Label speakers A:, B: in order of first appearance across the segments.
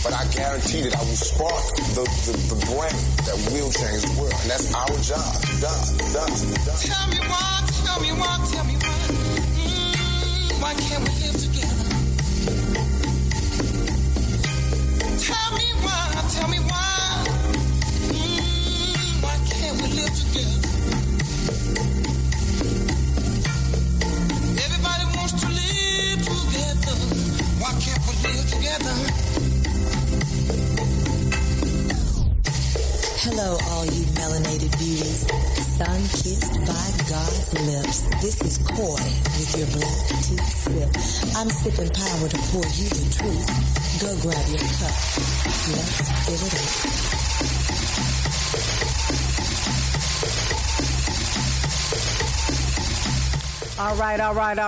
A: but I guarantee that I will spark the brain that will change the world. And that's our job. Done.
B: Tell me why. Why can't we live together? Tell me why. Why can't we live together? Everybody wants to live together. Why can't we live together?
C: Hello, all you melanated beauties. Sun-kissed by God's lips. This is Coy with your black tea sip. I'm sipping power to pour you the truth. Go grab your cup. Let's fill it
D: up. All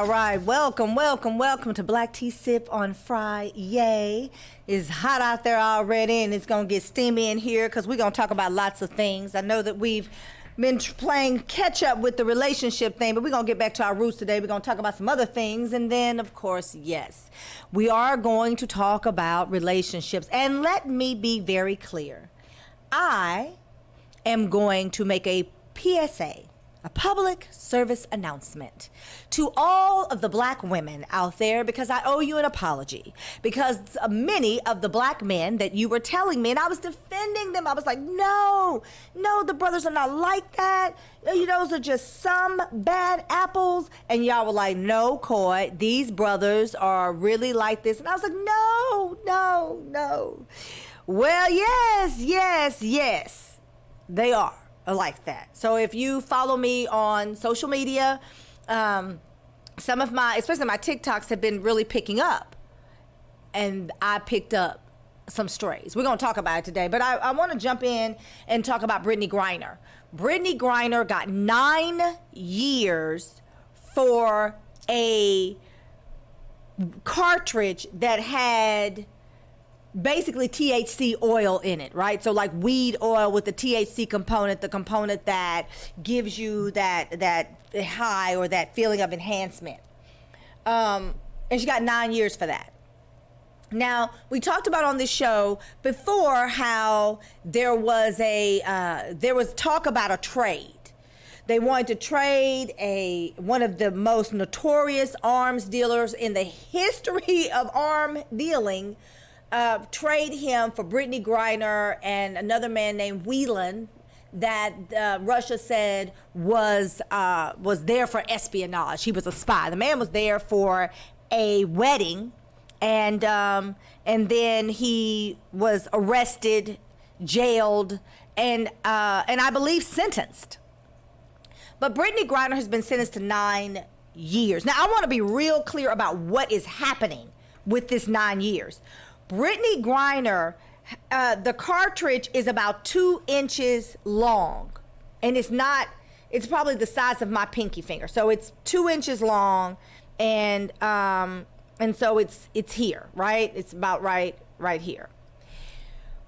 D: right. Welcome to Black Tea Sip on Friday. It's hot out there already, and it's going to get steamy in here because we're going to talk about lots of things. I know that we've been playing catch up with the relationship thing, but we're going to get back to our roots today. We're going to talk about some other things. And then, of course, yes, we are going to talk about relationships. And let me be very clear. I am going to make a PSA, a public service announcement to all of the black women out there, because I owe you an apology, because many of the black men that you were telling me, and I was defending them, I was like, no, the brothers are not like that. Those are just some bad apples. And y'all were like, no, Coy, these brothers are really like this. And I was like, no. Well, yes, they are like that. So if you follow me on social media, some of my, especially my TikToks, have been really picking up, and I picked up some strays. We're going to talk about it today, but I want to jump in and talk about Brittney Griner. Brittney Griner got 9 years for a cartridge that had basically THC oil in it, right? So like weed oil with the THC component, the component that gives you that high or that feeling of enhancement. And she got 9 years for that. Now, we talked about on this show before how there was talk about a trade. They wanted to trade one of the most notorious arms dealers in the history of arm dealing, trade him for Brittney Griner and another man named WEEED that Russia said was there for espionage. He was a spy. The man was there for a wedding, and then he was arrested, jailed, and I believe sentenced. But Brittney Griner has been sentenced to 9 years. Now, I want to be real clear about what is happening with this 9 years. Brittney Griner, the cartridge is about 2 inches long, and it's probably the size of my pinky finger. So it's 2 inches long, and so it's here, right? It's about right here.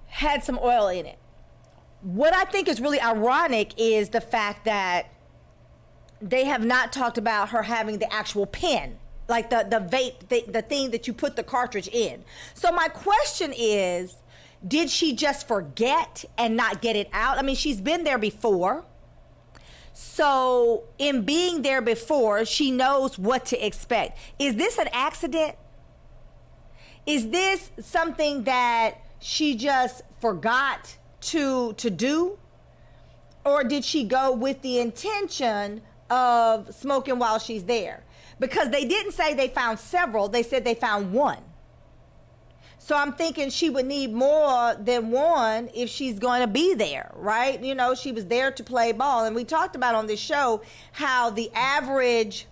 D: Had some oil in it. What I think is really ironic is the fact that they have not talked about her having the actual pen, like the vape, the thing that you put the cartridge in. So my question is, did she just forget and not get it out? I mean, she's been there before. So in being there before, she knows what to expect. Is this an accident? Is this something that she just forgot to do? Or did she go with the intention of smoking while she's there? Because they didn't say they found several, they said they found one. So I'm thinking she would need more than one if she's going to be there, right? You know, she was there to play ball. And we talked about on this show how the average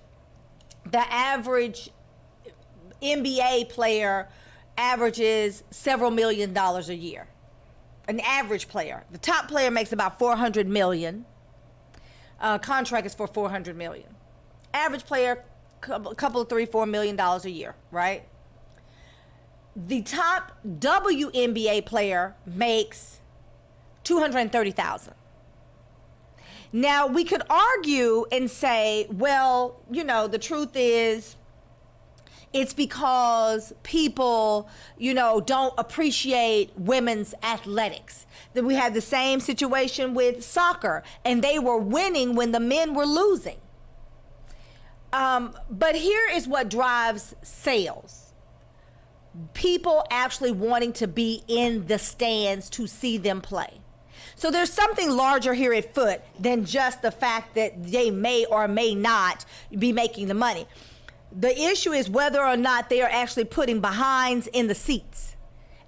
D: NBA player averages several $1 million a year. An average player. The top player makes about $400 million. Contract is for $400 million. Average player, a couple of $3-4 million a year, right? The top WNBA player makes $230,000. Now, we could argue and say, well, you know, the truth is, It's because people, don't appreciate women's athletics. That we had the same situation with soccer, and they were winning when the men were losing. But here is what drives sales. People actually wanting to be in the stands to see them play. So there's something larger here at foot than just the fact that they may or may not be making the money. The issue is whether or not they are actually putting behinds in the seats,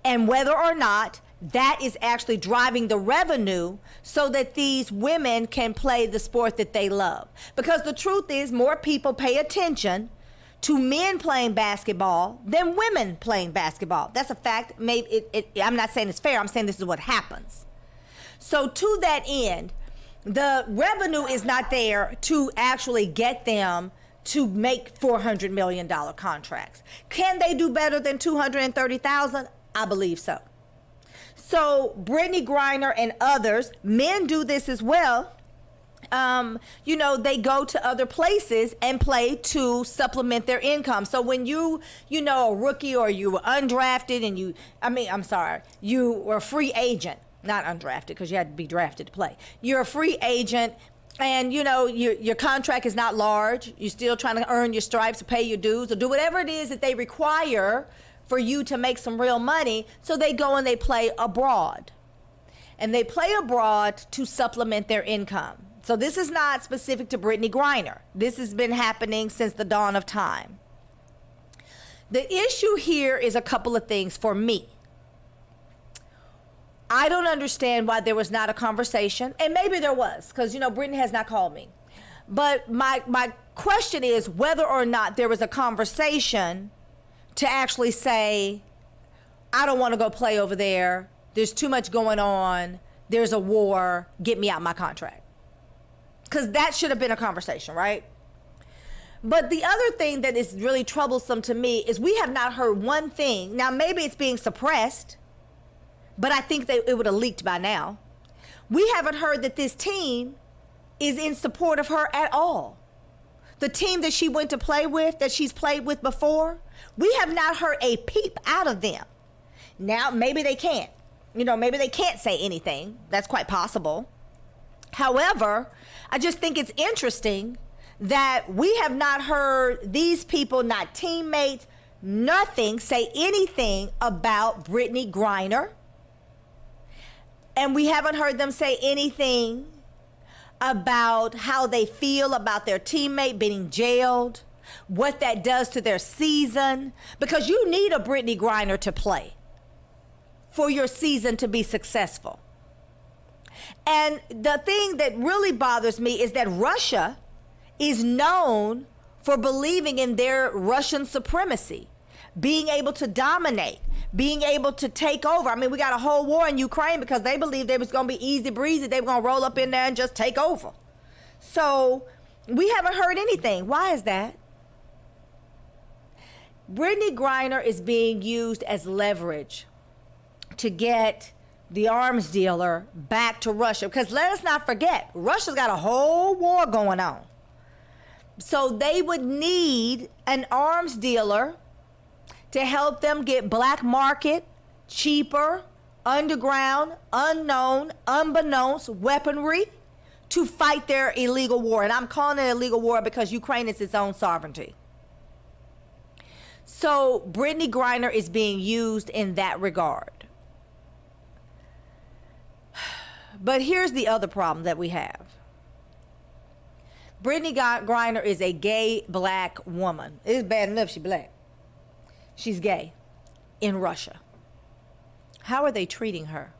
D: and whether or not that is actually driving the revenue so that these women can play the sport that they love. Because the truth is, more people pay attention to men playing basketball than women playing basketball. That's a fact. Maybe I'm not saying it's fair. I'm saying this is what happens. So to that end, the revenue is not there to actually get them to make $400 million contracts. Can they do better than $230,000? I believe so. So Brittney Griner and others, men do this as well. They go to other places and play to supplement their income. So when you a rookie or you were undrafted and you were a free agent, not undrafted because you had to be drafted to play. You're a free agent. And, your contract is not large. You're still trying to earn your stripes or pay your dues or do whatever it is that they require for you to make some real money. So they go and they play abroad. And they play abroad to supplement their income. So this is not specific to Brittney Griner. This has been happening since the dawn of time. The issue here is a couple of things for me. I don't understand why there was not a conversation, and maybe there was, because, Brittney has not called me. But my question is whether or not there was a conversation to actually say, I don't want to go play over there. There's too much going on. There's a war. Get me out my contract. Because that should have been a conversation, right? But the other thing that is really troublesome to me is we have not heard one thing. Now, maybe it's being suppressed, but I think it would have leaked by now. We haven't heard that this team is in support of her at all. The team that she went to play with, that she's played with before, we have not heard a peep out of them. Now, maybe they can't. Maybe they can't say anything. That's quite possible. However, I just think it's interesting that we have not heard these people, not teammates, nothing, say anything about Brittney Griner. And we haven't heard them say anything about how they feel about their teammate being jailed, what that does to their season, because you need a Brittney Griner to play for your season to be successful. And the thing that really bothers me is that Russia is known for believing in their Russian supremacy, being able to dominate, being able to take over. I mean, we got a whole war in Ukraine because they believed it was going to be easy breezy. They were going to roll up in there and just take over. So we haven't heard anything. Why is that? Brittney Griner is being used as leverage to get the arms dealer back to Russia. Because let us not forget, Russia's got a whole war going on. So they would need an arms dealer to help them get black market, cheaper, underground, unknown, unbeknownst weaponry to fight their illegal war. And I'm calling it illegal war because Ukraine is its own sovereignty. So Brittney Griner is being used in that regard. But here's the other problem that we have. Brittney Griner is a gay black woman. It's bad enough she's black. She's gay in Russia. How are they treating her?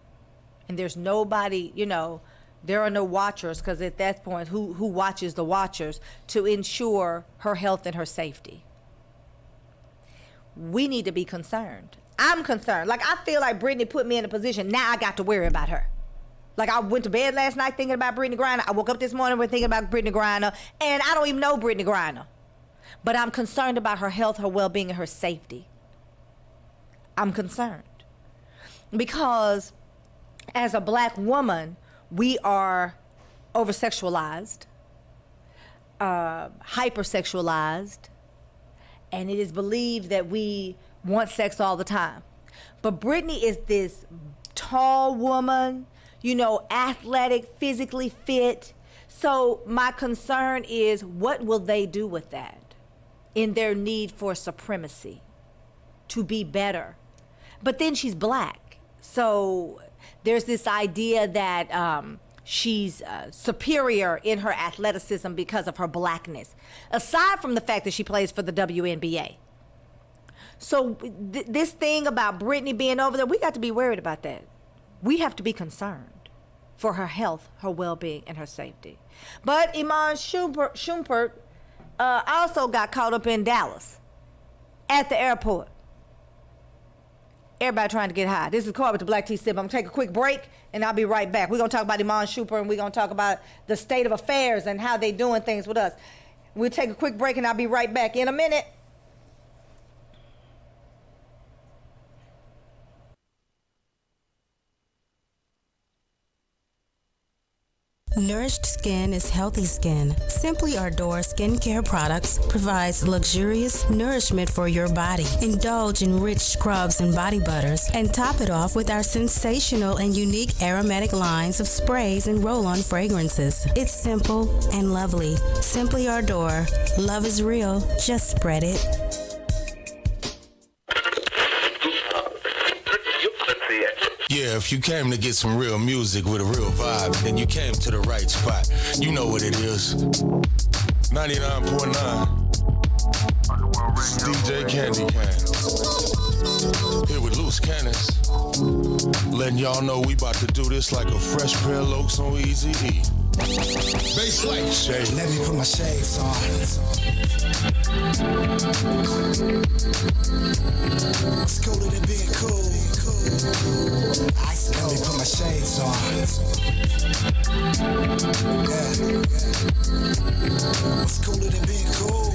D: And there's nobody, there are no watchers, because at that point, who watches the watchers to ensure her health and her safety? We need to be concerned. I'm concerned. Like, I feel like Brittney put me in a position, now I got to worry about her. Like, I went to bed last night thinking about Brittney Griner. I woke up this morning thinking about Brittney Griner, and I don't even know Brittney Griner. But I'm concerned about her health, her well-being, and her safety. I'm concerned. Because as a black woman, we are over-sexualized, hypersexualized, and it is believed that we want sex all the time. But Brittney is this tall woman, you know, athletic, physically fit. So my concern is, what will they do with that in their need for supremacy, to be better? But then she's black. So there's this idea that she's superior in her athleticism because of her blackness, aside from the fact that she plays for the WNBA. So this thing about Brittney being over there, we got to be worried about that. We have to be concerned for her health, her well-being, and her safety. But Iman Shumpert also got caught up in Dallas at the airport. Everybody trying to get high. This is Corey with the Black Tea Sip. I'm going to take a quick break, and I'll be right back. We're going to talk about Iman Shumpert, and we're going to talk about the state of affairs and how they doing things with us. We'll take a quick break, and I'll be right back in a minute.
C: Nourished skin is healthy skin. Simply Ardor skincare products provides luxurious nourishment for your body. Indulge in rich scrubs and body butters, and top it off with our sensational and unique aromatic lines of sprays and roll-on fragrances. It's simple and lovely. Simply Ardor. Love is real. Just spread it.
A: Yeah, if you came to get some real music with a real vibe, then you came to the right spot. You know what it is. 99.9. It's DJ Candy Can. Here with Loose Cannons. Letting y'all know we about to do this like a fresh pair of Lokes on Eazy-E. Baseline shade.
B: Let me put my shades on. It's cooler than being cool. Let me put my shades on. Yeah. It's cooler than being cool.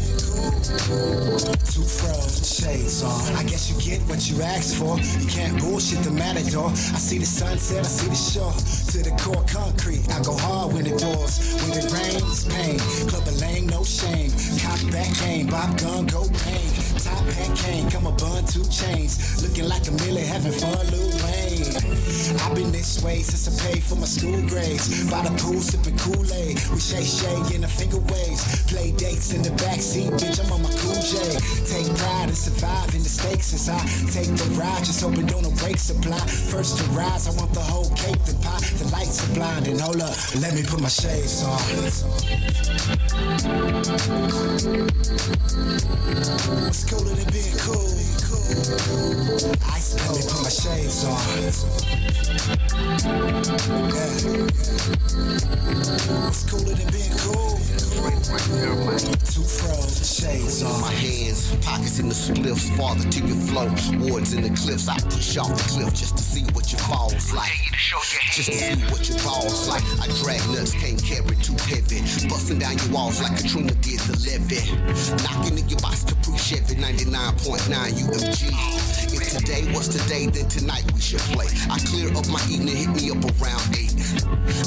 B: Two froze, shades on. I guess you get what you asked for. You can't bullshit the matador. I see the sunset, I see the shore. To the core concrete, I go hard when it doors. When it rains, pain. Club a lane, no shame. Cock back game, Bob gun, go pain. Top hat cane, come a bun, 2 chains. Looking like a Millie, having fun, Lil Wayne. I've been this way since I paid for my school grades. By the pool, sipping Kool-Aid. We shake in the finger waves. Play dates in the backseat, bitch, I'm on my cool J. Take pride in surviving the stakes as I take the ride. Just hoping don't no break supply. First to rise, I want the whole cake, the pie. The lights are blinding, hold up, let me put my shades on. It's cooler than being cool. Let me put my shades on. Yeah. It's cooler than being cool. Two froze, shades on.
E: My hands, pockets in the spliffs, farther to your flow. Wards in the cliffs, I push off the cliff just to see what your balls like. Just to see what your balls like. I drag nuts, can't carry too heavy. Busting down your walls like Katrina did the levee. Knocking in your box, Capri Chevy 99.9 UMG. If today was today, then tonight we should play. I clear up my evening, hit me up around 8.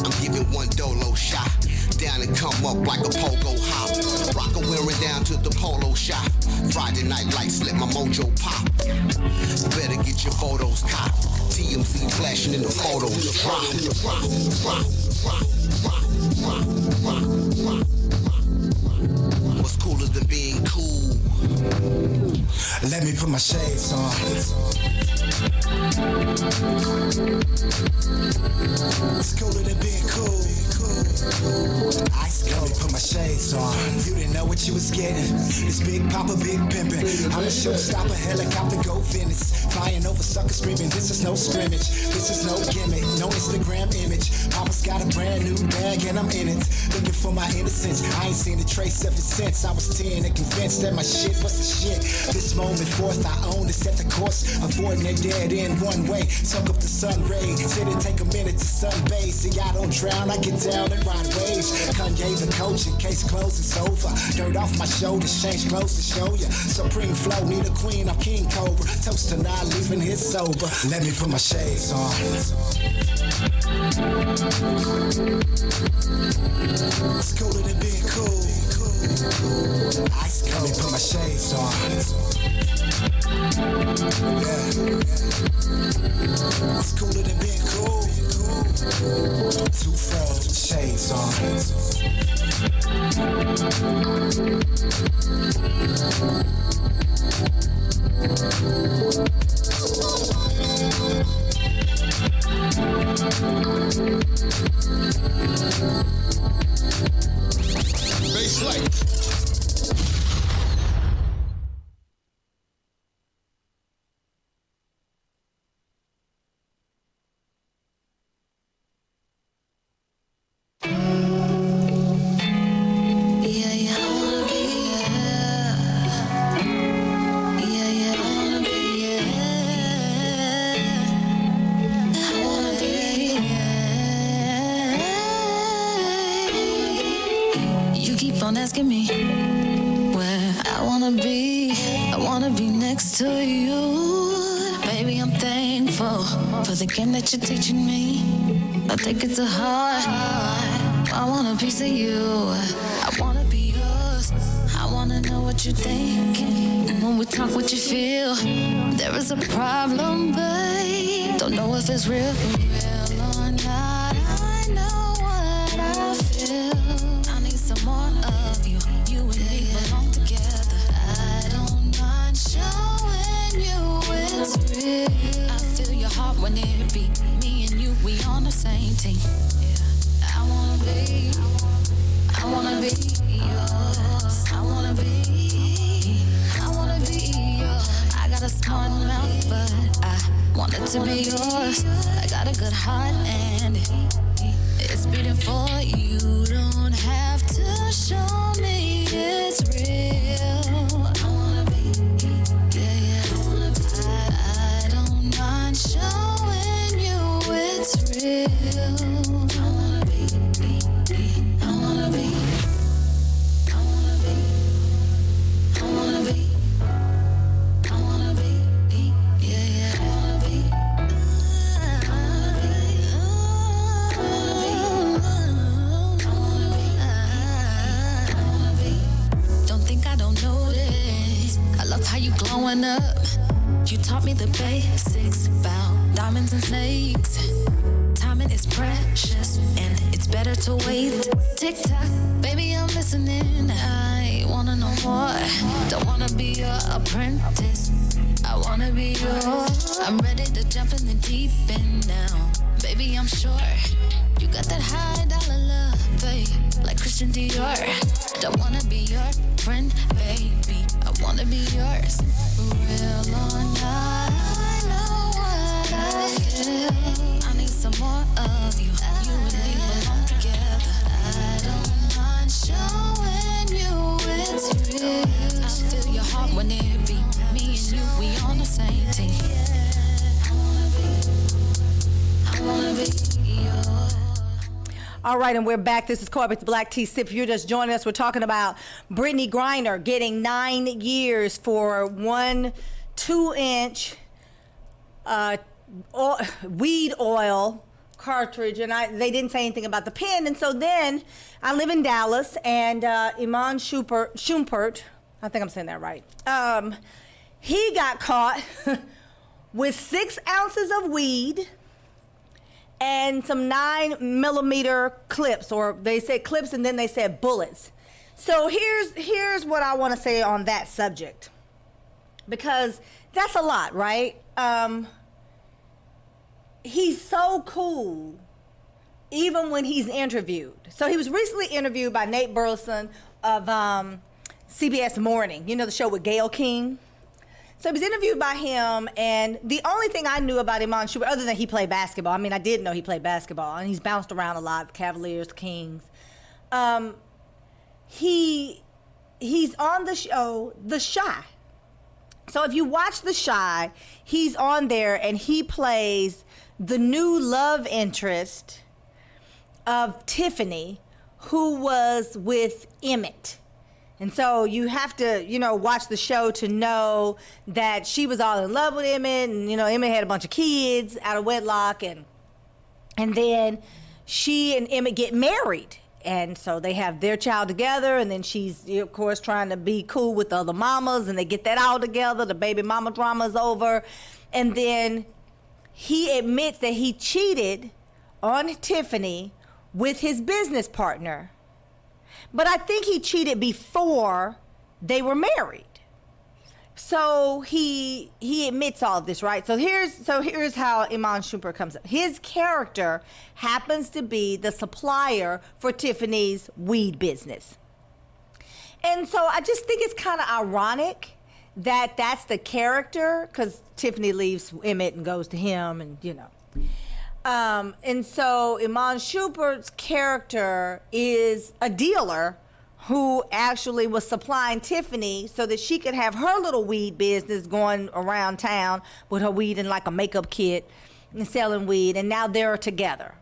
E: I'm giving one dolo shot. Down and come up like a pogo hop. Rocker wearing down to the polo shop. Friday night lights let my mojo pop. Better get your photos cop. TMZ flashing in the photos. What's cooler than being cool?
B: Let me put my shades on. It's cooler than being cool. Let me put my shades on. You didn't know what you was getting. This big papa, big pimpin'. I'm a showstopper, helicopter, go Venice. Flying over suckers screaming, this is no scrimmage. This is no gimmick, no Instagram image. Papa's got a brand new bag and I'm in it. Looking for my innocence. I ain't seen a trace of it since I was 10 and convinced that my shit was the shit. This moment forth, I own to set the course. Avoiding it dead in one way. Soak up the sun rays. Sit and take a minute to sunbathe. See, I don't drown, I get down and ride waves. Kanye the coach, in case close it's over. Dirt off my shoulders, change clothes to show ya. Supreme flow, need a queen, I'm King Cobra. Toast to not leaving here sober. Let me put my shades on. It's cooler than being cool. Ice cold. Let me put my shades on. Yeah. It's cooler than being cool. Two frozen shades on.
A: Baseline.
F: Asking me where I wanna be. I wanna be next to you. Baby, I'm thankful for the game that you're teaching me. I take it to heart. I want a piece of you. I wanna be yours. I wanna know what you're thinking. When we talk, what you feel. There is a problem, babe. Don't know if it's real or not. I know what I feel. Some more of you, you and me belong together. I don't mind showing you it's real. I feel your heart when it beat. Me and you, we on the same team. Yeah. I wanna be yours. I wanna be yours. I got a smart mouth, but I want it to be yours. I got a good heart and it's beating for you. Don't have to show me it's real. I wanna be, yeah. I don't mind showing you it's real. I wanna be, I wanna be, I wanna be, I wanna be, I wanna be, yeah. I wanna be. How you glowing up? You taught me the basics about diamonds and snakes. Timing is precious and it's better to wait. Tick tock, baby, I'm listening. I wanna know more. Don't wanna be your apprentice. I wanna be yours. I'm ready to jump in the deep end now. Baby, I'm sure you got that high dollar love, babe, like Christian Dior. Don't wanna be your friend, baby. I wanna be yours. Real or not, I know what I feel. I need some more of you. You and me belong together. I don't mind showing you it's real. I feel your heart when it beat. Me and you, we on the same team. I wanna be yours.
D: All right, and we're back. This is Coy with the Black Tea Sip. If you're just joining us, we're talking about Brittney Griner getting 9 years for 1 2-inch weed oil cartridge, and they didn't say anything about the pen. And so then I live in Dallas, and Iman Shumpert, I think I'm saying that right. He got caught with 6 ounces of weed and some 9mm clips, or they said clips and then they said bullets. So here's what I want to say on that subject, because that's a lot, right? He's so cool, even when he's interviewed. So he was recently interviewed by Nate Burleson of CBS Morning, you know, the show with Gayle King. So he was interviewed by him, and the only thing I knew about Iman Shumpert, other than he played basketball, I mean, I did know he played basketball, and he's bounced around a lot, the Cavaliers, the Kings. He's on the show, The Chi. So if you watch The Chi, he's on there, and he plays the new love interest of Tiffany, who was with Emmett. And so you have to, you know, watch the show to know that she was all in love with Emmett, and, you know, Emmett had a bunch of kids out of wedlock, and then she and Emmett get married. and so they have their child together, and then she's, of course, trying to be cool with the other mamas, and they get that all together. The baby mama drama is over. And then he admits that he cheated on Tiffany with his business partner. But I think he cheated before they were married. So he admits all of this, right? So here's how Iman Shumpert comes up. His character happens to be the supplier for Tiffany's weed business. And so I just think it's kind of ironic that that's the character, because Tiffany leaves Emmett and goes to him, and you know. And so Iman Shumpert's character is a dealer who actually was supplying Tiffany so that she could have her little weed business going around town with her weed in like a makeup kit and selling weed, and now they're together.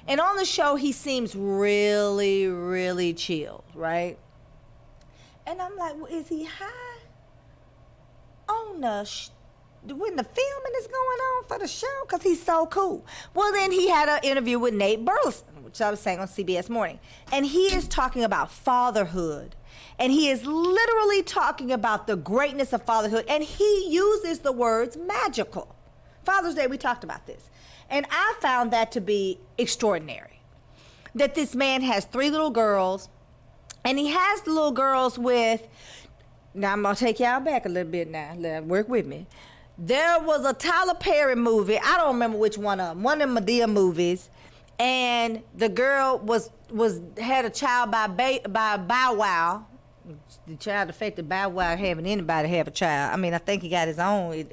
D: And on the show, he seems really, really chilled, right? And I'm like, well, is he high on when the filming is going on for the show? Because he's so cool. Well, then he had an interview with Nate Burleson, which I was saying on CBS Morning. And he is talking about fatherhood. And he is literally talking about the greatness of fatherhood. And he uses the words magical. Father's Day, we talked about this. And I found that to be extraordinary. That this man has 3 little girls. And he has the little girls with, now I'm going to take y'all back a little bit now. Work with me. There was a Tyler Perry movie. I don't remember which one of them. One of the Madea movies. And the girl had a child by Bow Wow. The child affected Bow Wow having anybody have a child. I mean, I think he got his own.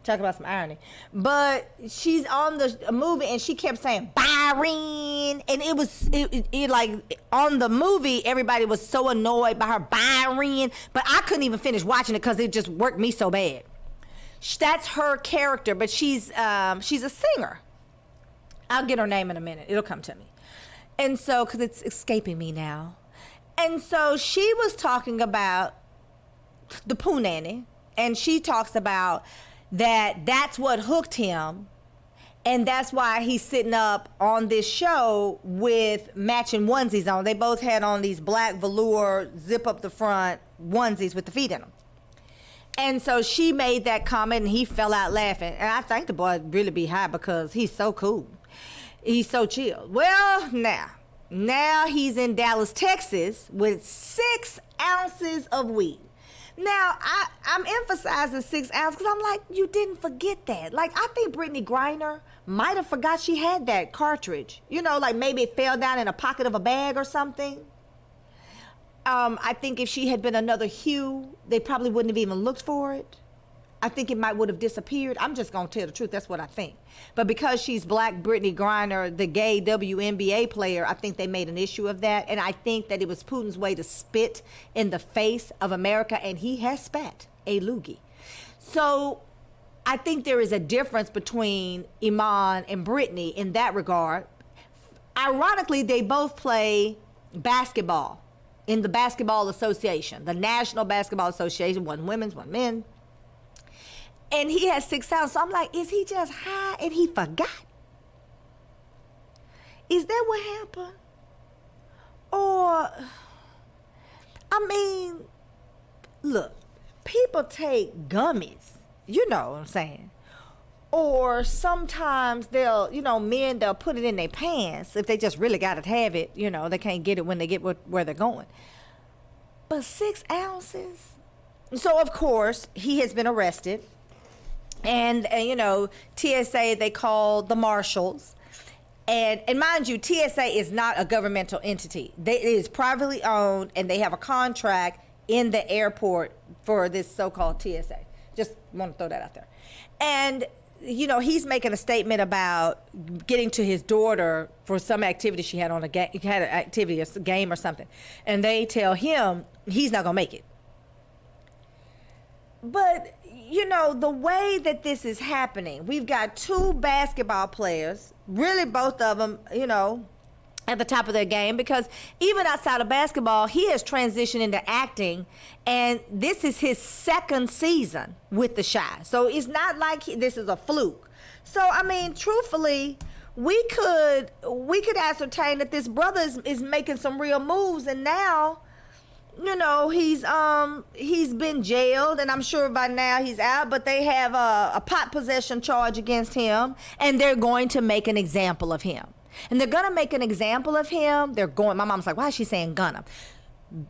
D: Talk about some irony. But she's on the movie and she kept saying Byron, and it like on the movie everybody was so annoyed by her Byron, but I couldn't even finish watching it because it just worked me so bad. That's her character, but she's a singer. I'll get her name in a minute. It'll come to me. And so, because it's escaping me now. And so she was talking about the Pooh Nanny, and she talks about that's what hooked him, and that's why he's sitting up on this show with matching onesies on. They both had on these black velour zip up the front onesies with the feet in them. And so she made that comment and he fell out laughing. And I think the boy really be high because he's so cool. He's so chill. Well, now he's in Dallas, Texas with 6 ounces of weed. Now, I'm emphasizing 6 ounces because I'm like, you didn't forget that. Like, I think Brittney Griner might have forgot she had that cartridge. You know, like maybe it fell down in a pocket of a bag or something. I think if she had been another hue, they probably wouldn't have even looked for it. I think it would have disappeared. I'm just going to tell the truth. That's what I think. But because she's black, Brittney Griner, the gay WNBA player, I think they made an issue of that. And I think that it was Putin's way to spit in the face of America. And he has spat a loogie. So I think there is a difference between Iman and Brittney in that regard. Ironically, they both play basketball in the Basketball Association, the National Basketball Association, one women's, one men. And he has 6 ounces. So I'm like, is he just high and he forgot? Is that what happened? Or, I mean, look, people take gummies. You know what I'm saying? Or sometimes men, they'll put it in their pants if they just really got to have it. You know, they can't get it when they get where they're going. But 6 ounces? So, of course, he has been arrested. And TSA, they called the marshals. And mind you, TSA is not a governmental entity. It is privately owned, and they have a contract in the airport for this so-called TSA. Just want to throw that out there. And, he's making a statement about getting to his daughter for some activity she had on a game or something. And they tell him he's not going to make it. But, the way that this is happening, we've got 2 basketball players, really both of them, at the top of their game, because even outside of basketball, he has transitioned into acting, and this is his 2nd season with The Chi. So it's not like this is a fluke. So, I mean, truthfully, we could ascertain that this brother is making some real moves, and now, you know, he's been jailed, and I'm sure by now he's out, but they have a pot possession charge against him, and they're going to make an example of him. And they're gonna make an example of him. My mom's like, why is she saying gonna?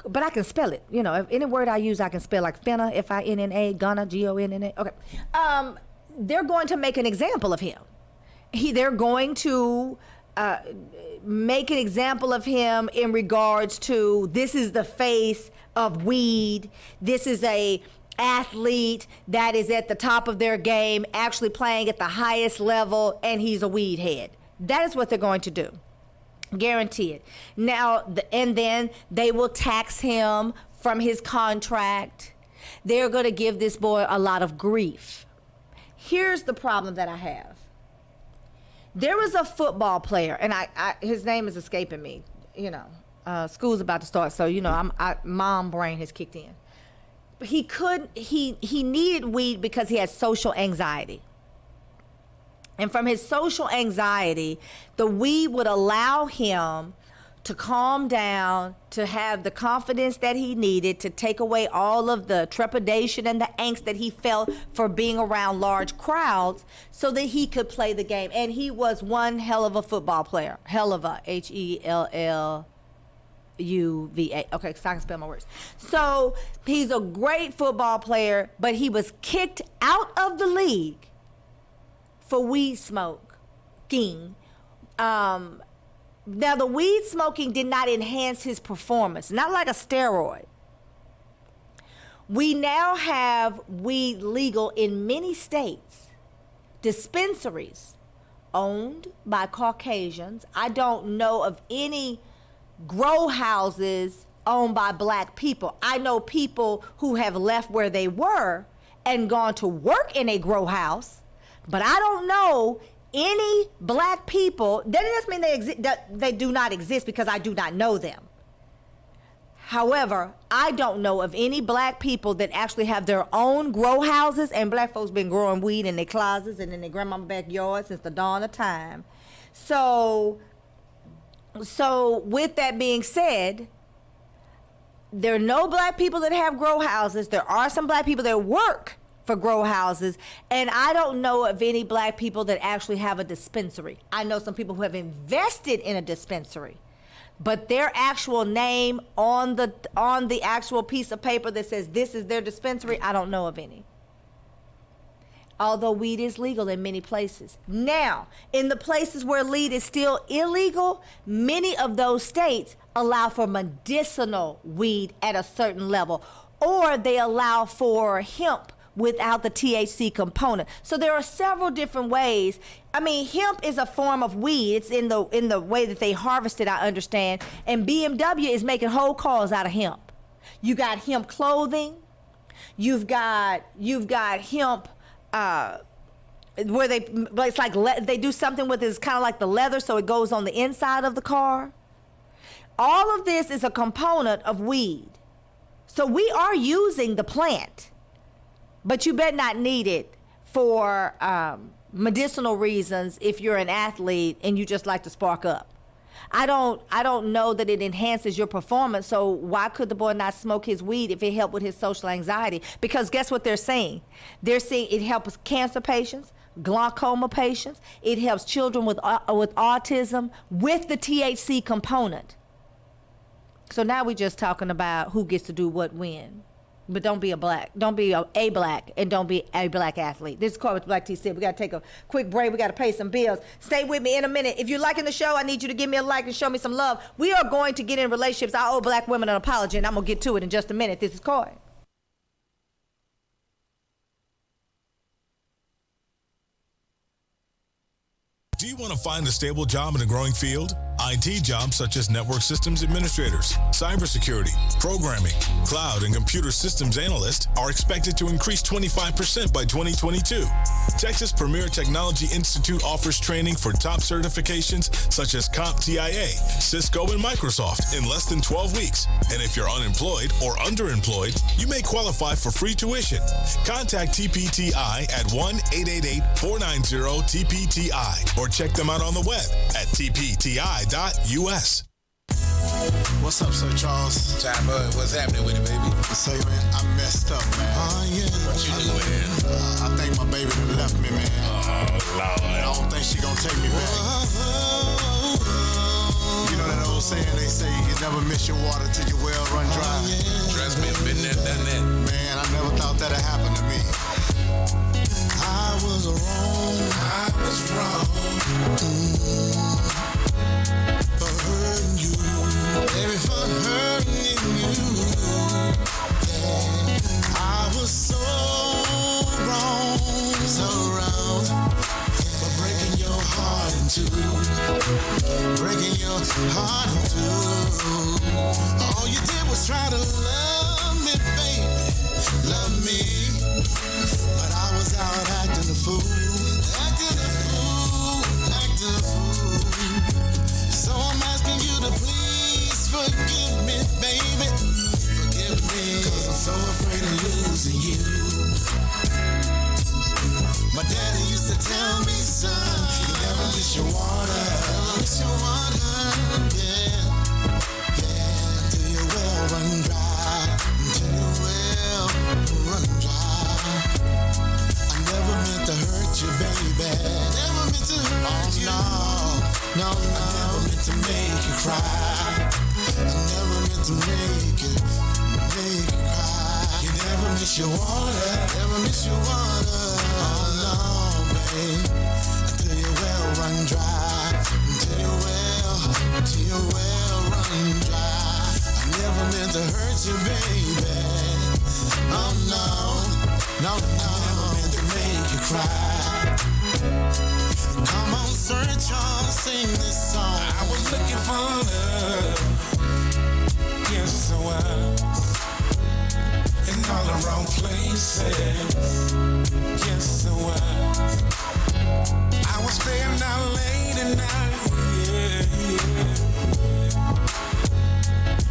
D: But I can spell it. You know, if any word I use, I can spell, like finna, F-I-N-N-A, gonna, G-O-N-N-A. Okay. They're going to make an example of him. They're going to make an example of him in regards to, this is the face of WEED. This is a athlete that is at the top of their game, actually playing at the highest level, and he's a weed head. That is what they're going to do. Guarantee it. Now, and then they will tax him from his contract. They're going to give this boy a lot of grief. Here's the problem that I have. There was a football player, and his name is escaping me. You know, school's about to start, so, you know, mom brain has kicked in. He needed weed because he had social anxiety. And from his social anxiety, the weed would allow him to calm down, to have the confidence that he needed, to take away all of the trepidation and the angst that he felt for being around large crowds, so that he could play the game. And he was one hell of a football player. Hell of a, Helluva. Okay, so I can spell my words. So he's a great football player, but he was kicked out of the league for weed smoking. Now, the weed smoking did not enhance his performance, not like a steroid. We now have weed legal in many states, dispensaries owned by Caucasians. I don't know of any grow houses owned by black people. I know people who have left where they were and gone to work in a grow house, but I don't know any black people. That doesn't mean they do not exist, because I do not know them. However, I don't know of any black people that actually have their own grow houses, and black folks been growing weed in their closets and in their grandma's backyard since the dawn of time. So with that being said, there are no black people that have grow houses. There are some black people that work for grow houses, and I don't know of any black people that actually have a dispensary. I know some people who have invested in a dispensary, but their actual name on the actual piece of paper that says this is their dispensary, I don't know of any. Although weed is legal in many places. Now, in the places where weed is still illegal, many of those states allow for medicinal weed at a certain level, or they allow for hemp without the THC component. So there are several different ways. I mean, hemp is a form of weed. It's in the way that they harvest it, I understand. And BMW is making whole cars out of hemp. You got hemp clothing. You've got hemp where it's like they do something with it. It's kind of like the leather, so it goes on the inside of the car. All of this is a component of weed. So we are using the plant, but you better not need it for medicinal reasons if you're an athlete and you just like to spark up. I don't know that it enhances your performance, so why could the boy not smoke his weed if it helped with his social anxiety? Because guess what they're saying? They're saying it helps cancer patients, glaucoma patients, it helps children with autism with the THC component. So now we're just talking about who gets to do what when. But don't be a black, and don't be a black athlete. This is Corey Black T said. We got to take a quick break. We got to pay some bills. Stay with me in a minute. If you're liking the show, I need you to give me a like and show me some love. We are going to get in relationships. I owe black women an apology, and I'm going to get to it in just a minute. This is Corey.
G: Do you want to find a stable job in a growing field?
A: IT jobs such as network systems administrators, cybersecurity, programming, cloud, and computer systems analysts are expected to increase 25% by 2022. Texas Premier Technology Institute offers training for top certifications such as CompTIA, Cisco, and Microsoft in less than 12 weeks. And if you're unemployed or underemployed, you may qualify for free tuition. Contact TPTI at 1-888-490-TPTI or check them out on the web at tpti.us.
B: What's up, Sir Charles?
G: Time Bud, what's happening with it, baby?
B: Say, man, I messed up, man.
G: Oh, yeah. What you doing?
B: I think my baby done left me, man.
G: Oh, Lord.
B: I don't think she gonna take me back. You know that old saying, they say you never miss your water till your well run dry.
G: Trust me, I've been there, done that.
B: Man, I never thought that'd happen to me. I was wrong. For hurting you. Baby, for hurting you. Yeah. I was so wrong. For breaking your heart in two. Breaking your heart in two. All you did was try to love me, baby. Love me. But I was out acting a fool. So I'm asking you to please forgive me, baby. Forgive me. 'Cause I'm so afraid of losing you. My daddy used to tell me, son, you never miss your water. Never miss your water. Yeah. Yeah. Until your well run dry. Until your well run dry. I never meant to hurt you, baby. Never meant to hurt you. No, I never meant to make you cry. I never meant to make you cry. You never miss your water. Never miss your water. Oh no, babe. Until your well run dry. Until your well run dry. I never meant to hurt you, baby. Oh no, I never meant to make you cry. Come on, Sir Charles, sing this song.
G: I was looking for love. Yes, I was. In all the wrong places. Yes, I was. I was staying out late at night. Yeah.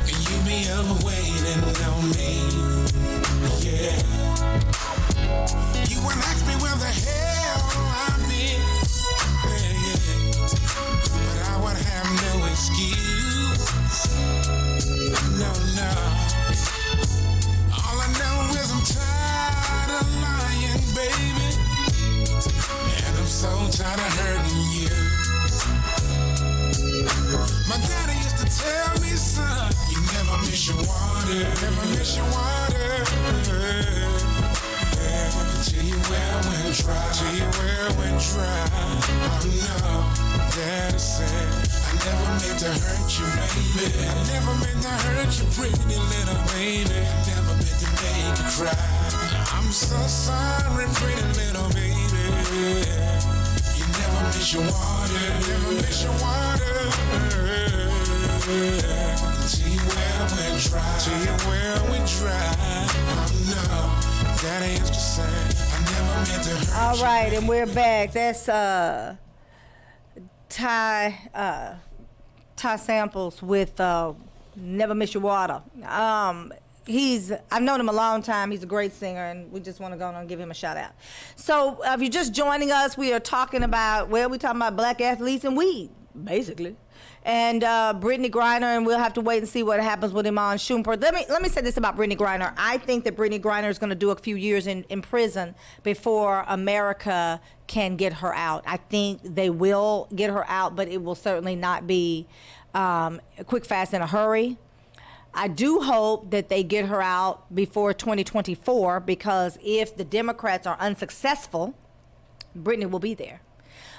G: And you be up waiting on me. Yeah. You would ask me where the hell I'm in. But I would have no excuse. No. All I know is I'm tired of lying, baby. And I'm so tired of hurting you. My daddy used to tell me, son, you never miss your water. Never miss your water. Till your well went dry. Till your well went dry. Oh no. Daddy said, I never meant to hurt you, baby. I never meant to hurt you, pretty little baby. I never meant to make you cry. I'm so sorry, pretty little baby. You never miss your water. Never miss your water. Till your well went dry. Till your well went dry. Oh no. Daddy used to say, I never meant to hurt you.
D: All right, and we're back. That's Ty Samples with Never Miss Your Water. I've known him a long time. He's a great singer, and we just want to go on and give him a shout out. So if you're just joining us, we are talking about, black athletes and weed, basically. And Brittney Griner, and we'll have to wait and see what happens with Iman Shumpert. Let me say this about Brittney Griner. I think that Brittney Griner is going to do a few years in prison before America can get her out. I think they will get her out, but it will certainly not be a quick, fast, in a hurry. I do hope that they get her out before 2024, because if the Democrats are unsuccessful, Brittney will be there.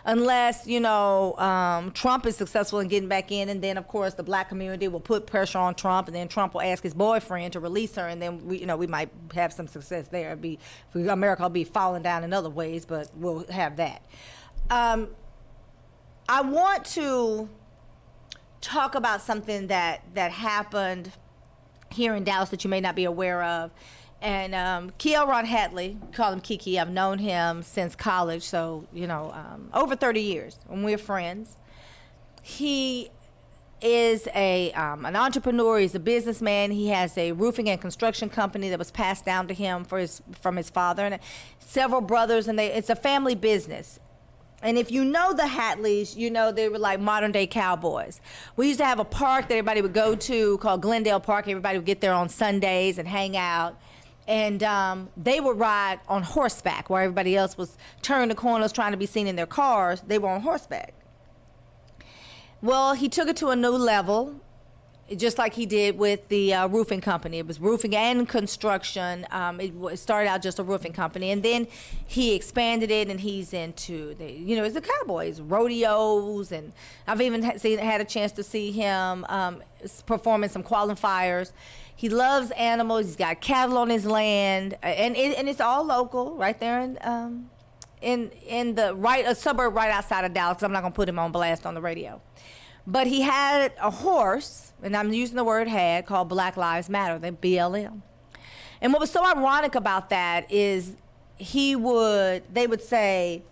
D: Unless, Trump is successful in getting back in, and then, of course, the black community will put pressure on Trump, and then Trump will ask his boyfriend to release her, and then we might have some success there. America will be falling down in other ways, but we'll have that. I want to talk about something that happened here in Dallas that you may not be aware of. And Kiel Ron Hatley, call him Kiki. I've known him since college, so over 30 years, and we're friends. He is an entrepreneur. He's a businessman. He has a roofing and construction company that was passed down to him from his father, and several brothers, and it's a family business. And if you know the Hatleys, you know they were like modern day cowboys. We used to have a park that everybody would go to called Glendale Park. Everybody would get there on Sundays and hang out. And they would ride on horseback, where everybody else was turning the corners trying to be seen in their cars. They were on horseback. Well, he took it to a new level, just like he did with the roofing company. It was roofing and construction. It started out just a roofing company, and then he expanded it, and he's into he's the cowboys, rodeos, and I've even had a chance to see him performing some qualifiers. He loves animals. He's got cattle on his land, and it's all local, right there in a suburb right outside of Dallas. 'Cause I'm not gonna put him on blast on the radio, but he had a horse, and I'm using the word had, called Black Lives Matter, the BLM. And what was so ironic about that is they would say,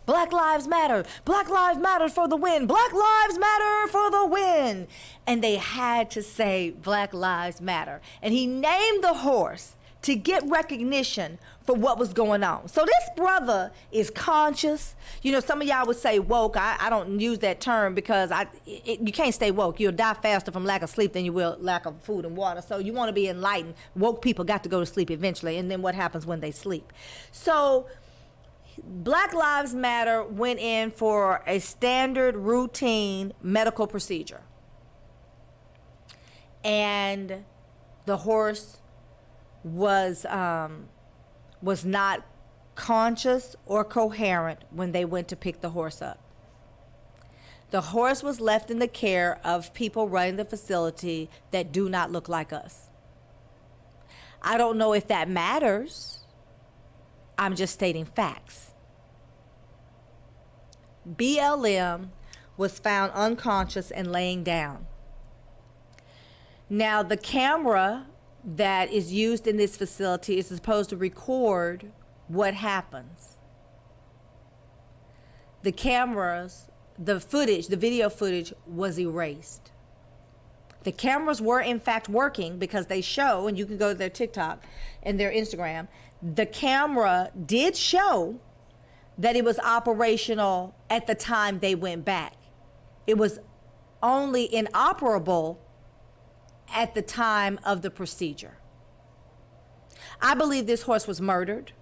D: Black Lives Matter for the win, Black Lives Matter for the win. And they had to say Black Lives Matter. And he named the horse to get recognition for what was going on. So this brother is conscious. Some of y'all would say woke. I don't use that term because you can't stay woke. You'll die faster from lack of sleep than you will lack of food and water. So you want to be enlightened. Woke people got to go to sleep eventually, and then what happens when they sleep? So Black Lives Matter went in for a standard routine medical procedure. And the horse was not conscious or coherent when they went to pick the horse up. The horse was left in the care of people running the facility that do not look like us. I don't know if that matters. I'm just stating facts. BLM was found unconscious and laying down. Now, the camera that is used in this facility is supposed to record what happens. The cameras, the video footage was erased. The cameras were in fact working because they show, and you can go to their TikTok and their Instagram, the camera did show that it was operational at the time they went back. It was only inoperable at the time of the procedure. I believe this horse was murdered.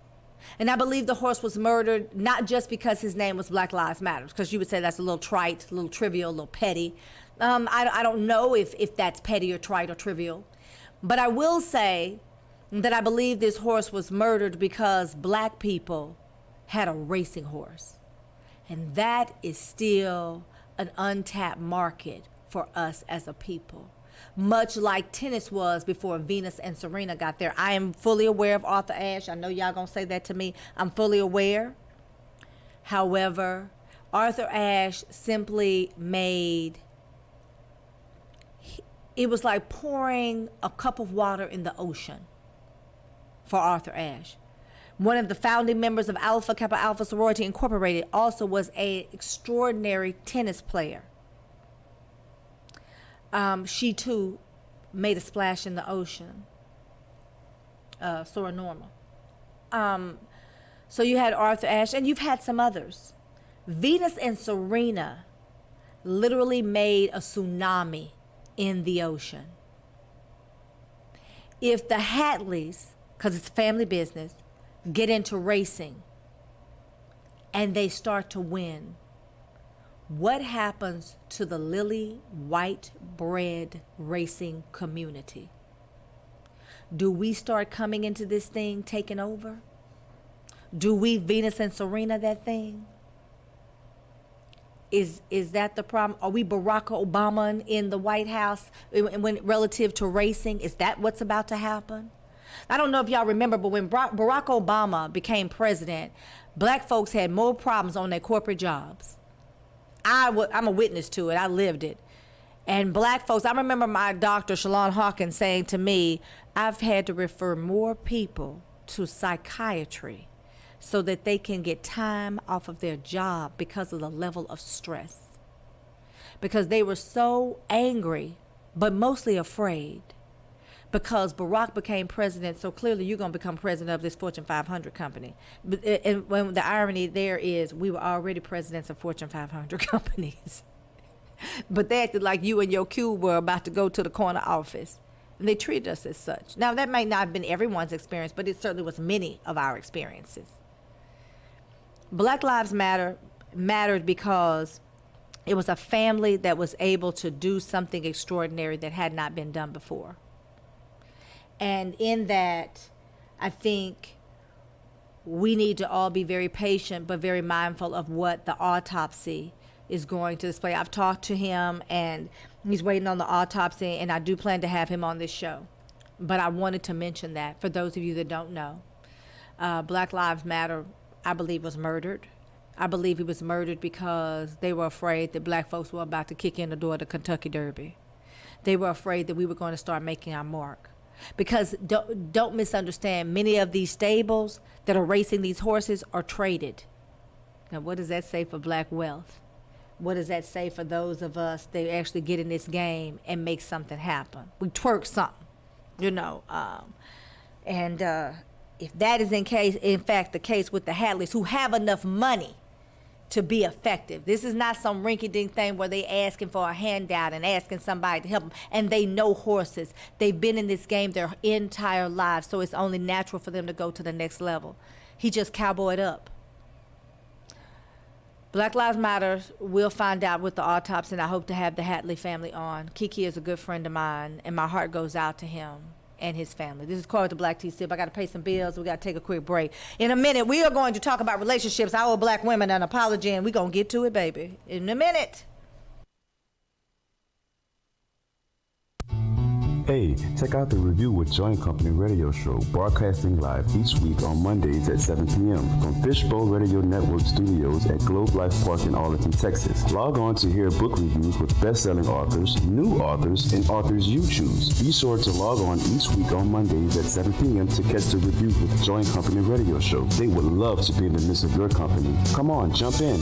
D: And I believe the horse was murdered not just because his name was Black Lives Matter, because you would say that's a little trite, a little trivial, a little petty. I don't know if that's petty or trite or trivial. But I will say that I believe this horse was murdered because black people had a racing horse. And that is still an untapped market for us as a people. Much like tennis was before Venus and Serena got there. I am fully aware of Arthur Ashe. I know y'all gonna say that to me. I'm fully aware. However, Arthur Ashe simply it was like pouring a cup of water in the ocean for Arthur Ashe. One of the founding members of Alpha Kappa Alpha Sorority Incorporated also was an extraordinary tennis player. She too made a splash in the ocean. Sora Norma. So you had Arthur Ashe, and you've had some others. Venus and Serena literally made a tsunami in the ocean. If the Hatleys, because it's family business, get into racing and they start to win, what happens to the lily white bread racing community? Do we start coming into this thing taking over? Do we Venus and Serena that thing? Is that the problem? Are we Barack Obama in the White House when relative to racing? Is that what's about to happen? I don't know if y'all remember, but when Barack Obama became president, black folks had more problems on their corporate jobs. I'm a witness to it. I lived it. And black folks, I remember my doctor, Shalon Hawkins, saying to me, I've had to refer more people to psychiatry so that they can get time off of their job because of the level of stress. Because they were so angry, but mostly afraid. Because Barack became president, so clearly you're going to become president of this Fortune 500 company. And when the irony there is, we were already presidents of Fortune 500 companies. But they acted like you and your cube were about to go to the corner office. And they treated us as such. Now, that might not have been everyone's experience, but it certainly was many of our experiences. Black Lives mattered because it was a family that was able to do something extraordinary that had not been done before. And in that, I think we need to all be very patient, but very mindful of what the autopsy is going to display. I've talked to him, and he's waiting on the autopsy, and I do plan to have him on this show. But I wanted to mention that for those of you that don't know. Black Lives Matter, I believe, was murdered. I believe he was murdered because they were afraid that black folks were about to kick in the door of the Kentucky Derby. They were afraid that we were going to start making our mark. Because don't misunderstand, many of these stables that are racing these horses are traded. Now, what does that say for black wealth? What does that say for those of us that actually get in this game and make something happen? We twerk something, you know. If that is in fact the case with the Hadleys, who have enough money to be effective. This is not some rinky-dink thing where they asking for a handout and asking somebody to help them. And they know horses. They've been in this game their entire lives, so it's only natural for them to go to the next level. He just cowboyed up. Black Lives Matter, we'll find out with the autopsy, and I hope to have the Hadley family on. Kiki is a good friend of mine, and my heart goes out to him and his family. This is Corey with the Black Tea Sip. I got to pay some bills. We got to take a quick break. In a minute, we are going to talk about relationships. I owe black women an apology, and we're going to get to it, baby. In a minute.
H: Hey, check out the Review with Joint Company radio show, broadcasting live each week on Mondays at 7 p.m. from Fishbowl Radio Network studios at Globe Life Park in Arlington, Texas. Log on to hear book reviews with best-selling authors, new authors, and authors you choose. Be sure to log on each week on Mondays at 7 p.m. to catch the Review with Joint Company radio show. They would love to be in the midst of your company. Come on, jump in.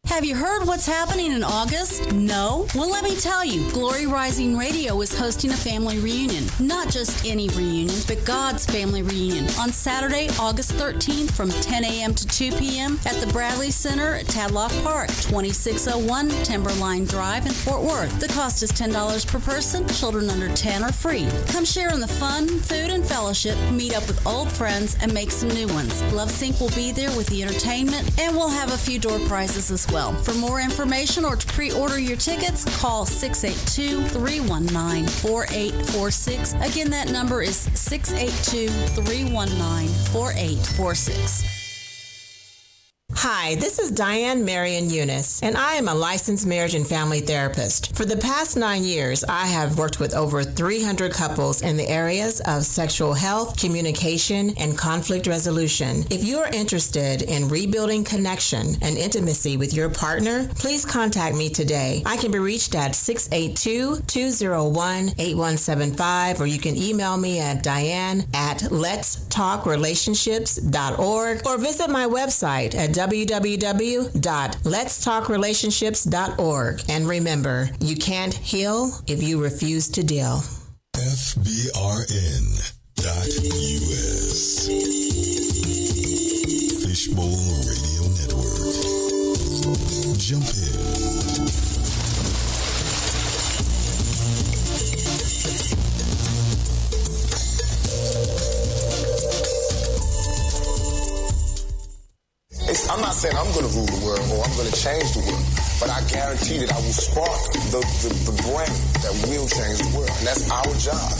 I: Have you heard what's happening in August? No? Well, let me tell you. Glory Rising Radio is hosting a family reunion. Not just any reunion, but God's family reunion on Saturday, August 13th from 10 a.m. to 2 p.m. at the Bradley Center at Tadlock Park, 2601 Timberline Drive in Fort Worth. The cost is $10 per person. Children under 10 are free. Come share in the fun, food, and fellowship, meet up with old friends, and make some new ones. Love Sync will be there with the entertainment, and we'll have a few door prizes as well. For more information or to pre-order your tickets, call 682-319-4846. Again, that number is 682-319-4846.
J: Hi, this is Diane Marion Eunice, and I am a licensed marriage and family therapist. For the past 9 years, I have worked with over 300 couples in the areas of sexual health, communication, and conflict resolution. If you are interested in rebuilding connection and intimacy with your partner, please contact me today. I can be reached at 682-201-8175, or you can email me at diane@letstalkrelationships.org, or visit my website at www.letstalkrelationships.org. And remember, you can't heal if you refuse to deal.
K: FBRN.US Fishbowl Radio Network. Jump in.
L: I'm not saying I'm going to rule the world or I'm going to change the world, but I guarantee that I will spark the brain that will change the world. And that's our job.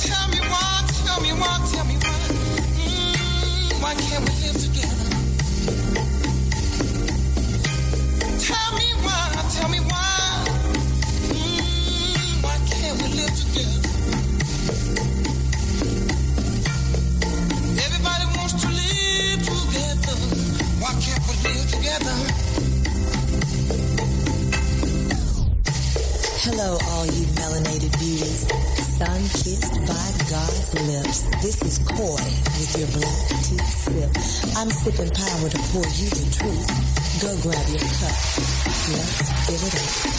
L: Tell me why. Why can't we live together? Tell me why. Why can't we live together? Everybody wants to live together. Why can't we live together?
B: together.
C: Hello, all you melanated beauties, sun-kissed by God's lips. This is Coy with your black tea sip. I'm sipping power to pour you the truth. Go grab your cup. Let's give it up.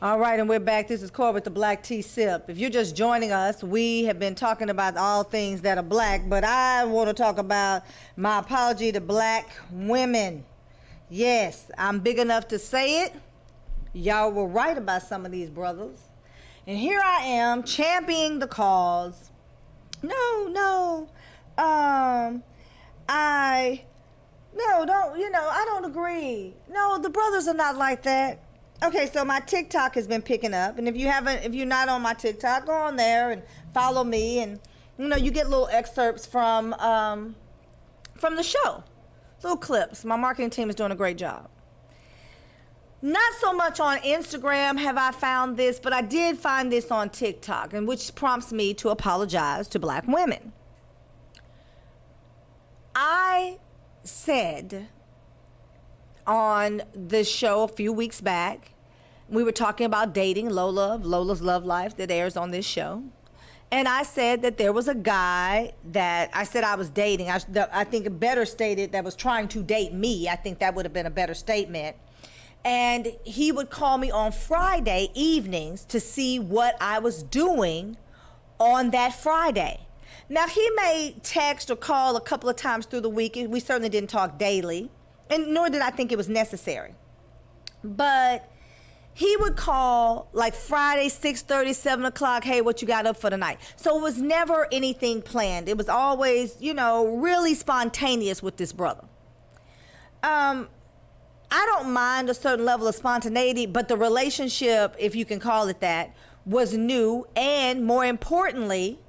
D: All right, and we're back. This is Coy with the Black Tea Sip. If you're just joining us, we have been talking about all things that are black, but I want to talk about my apology to black women. Yes, I'm big enough to say it. Y'all were right about some of these brothers. And here I am championing the cause. I don't agree. No, the brothers are not like that. Okay, so my TikTok has been picking up, and if you're not on my TikTok, go on there and follow me, and you get little excerpts from the show, little clips. My marketing team is doing a great job. Not so much on Instagram have I found this, but I did find this on TikTok, and which prompts me to apologize to black women. I said on this show a few weeks back, we were talking about dating, Lola's Love Life that airs on this show. And I said that there was a guy that I said I was dating. I think better stated that was trying to date me. I think that would have been a better statement. And he would call me on Friday evenings to see what I was doing on that Friday. Now, he may text or call a couple of times through the week. We certainly didn't talk daily, and nor did I think it was necessary. But he would call like Friday, 6:30, 7 o'clock, hey, what you got up for tonight? So it was never anything planned. It was always, really spontaneous with this brother. I don't mind a certain level of spontaneity, but the relationship, if you can call it that, was new, and more importantly,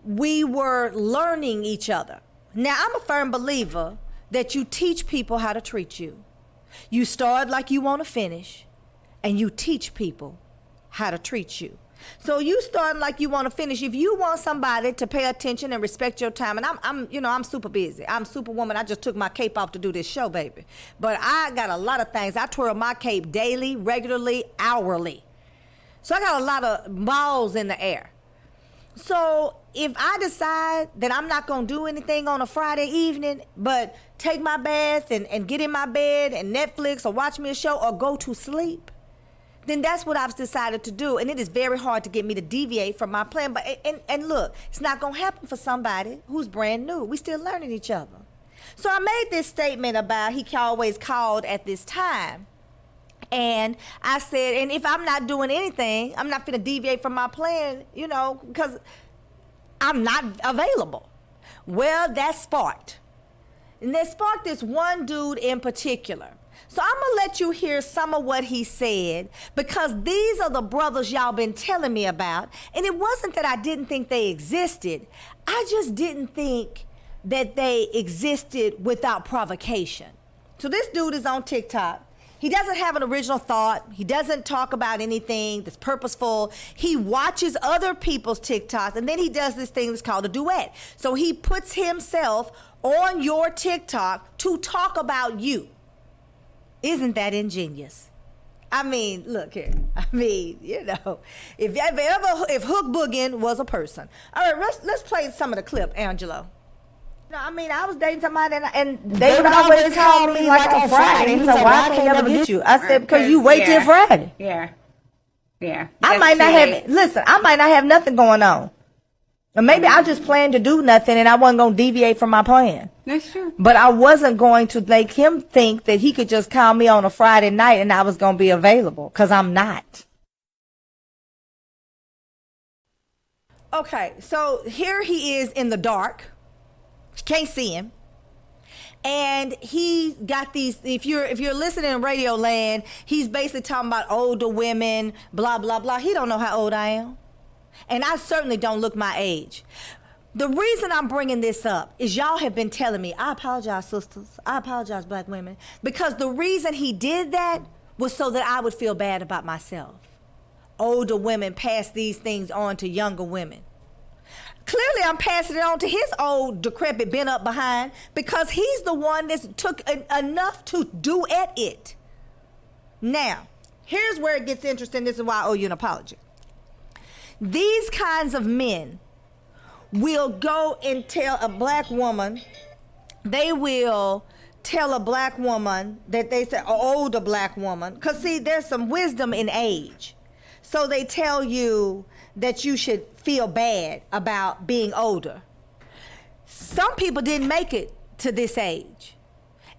D: we were learning each other. Now, I'm a firm believer that you teach people how to treat you. You start like you want to finish, and you teach people how to treat you. So you start like you want to finish. If you want somebody to pay attention and respect your time, and I'm super busy. I'm Superwoman. I just took my cape off to do this show, baby. But I got a lot of things. I twirl my cape daily, regularly, hourly. So I got a lot of balls in the air. So if I decide that I'm not going to do anything on a Friday evening, but take my bath and get in my bed and Netflix or watch me a show or go to sleep, then that's what I've decided to do. And it is very hard to get me to deviate from my plan. But and look, it's not going to happen for somebody who's brand new. We still learning each other. So I made this statement about he always called at this time. And I said, and if I'm not doing anything, I'm not going to deviate from my plan, because I'm not available. Well, that sparked. And that sparked this one dude in particular. So I'm going to let you hear some of what he said, because these are the brothers y'all been telling me about. And it wasn't that I didn't think they existed. I just didn't think that they existed without provocation. So this dude is on TikTok. He doesn't have an original thought. He doesn't talk about anything that's purposeful. He watches other people's TikToks, and then he does this thing that's called a duet. So he puts himself on your TikTok to talk about you. Isn't that ingenious? I mean, look here. If Hook Boogin was a person. All right, let's play some of the clip, Angelo. No, I was dating somebody, and they would always call me like on Friday. So why can't I never get you? I said, because you wait till Friday.
M: Yeah.
D: I might not have nothing going on. Or maybe I just planned to do nothing, and I wasn't going to deviate from my plan.
M: That's true.
D: But I wasn't going to make him think that he could just call me on a Friday night and I was going to be available, because I'm not. Okay, so here he is in the dark. Can't see him. And he got these, if you're listening in Radio Land, he's basically talking about older women, blah, blah, blah. He don't know how old I am. And I certainly don't look my age. The reason I'm bringing this up is y'all have been telling me, I apologize, sisters. I apologize, black women. Because the reason he did that was so that I would feel bad about myself. Older women pass these things on to younger women. Clearly, I'm passing it on to his old decrepit bent up behind because he's the one that took enough to do at it. Now, here's where it gets interesting. This is why I owe you an apology. These kinds of men will go and tell a black woman, they will tell a black woman that they say, an older black woman, because see, there's some wisdom in age. So they tell you that you should feel bad about being older. Some people didn't make it to this age.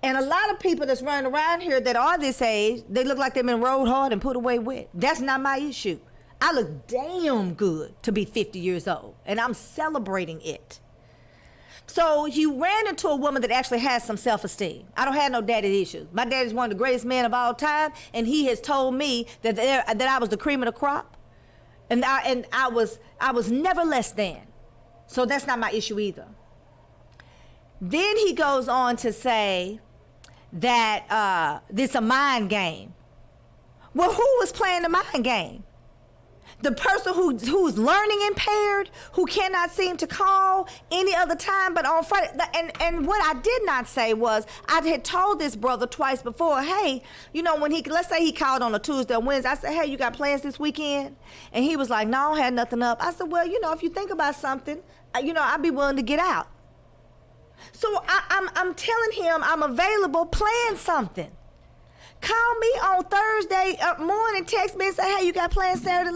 D: And a lot of people that's running around here that are this age, they look like they've been rode hard and put away wet. That's not my issue. I look damn good to be 50 years old, and I'm celebrating it. So you ran into a woman that actually has some self-esteem. I don't have no daddy issues. My daddy's one of the greatest men of all time, and he has told me that I was the cream of the crop, and I was never less than. So that's not my issue either. Then he goes on to say that this a mind game. Well, who was playing the mind game? The person who's learning impaired, who cannot seem to call any other time but on Friday. And what I did not say was, I had told this brother twice before, hey, you know, when let's say he called on a Tuesday or Wednesday, I said, hey, you got plans this weekend? And he was like, no, I don't have nothing up. I said, well, you know, if you think about something, you know, I'd be willing to get out. So I'm telling him I'm available, plan something. Call me on Thursday morning, text me and say, hey, you got plans Saturday,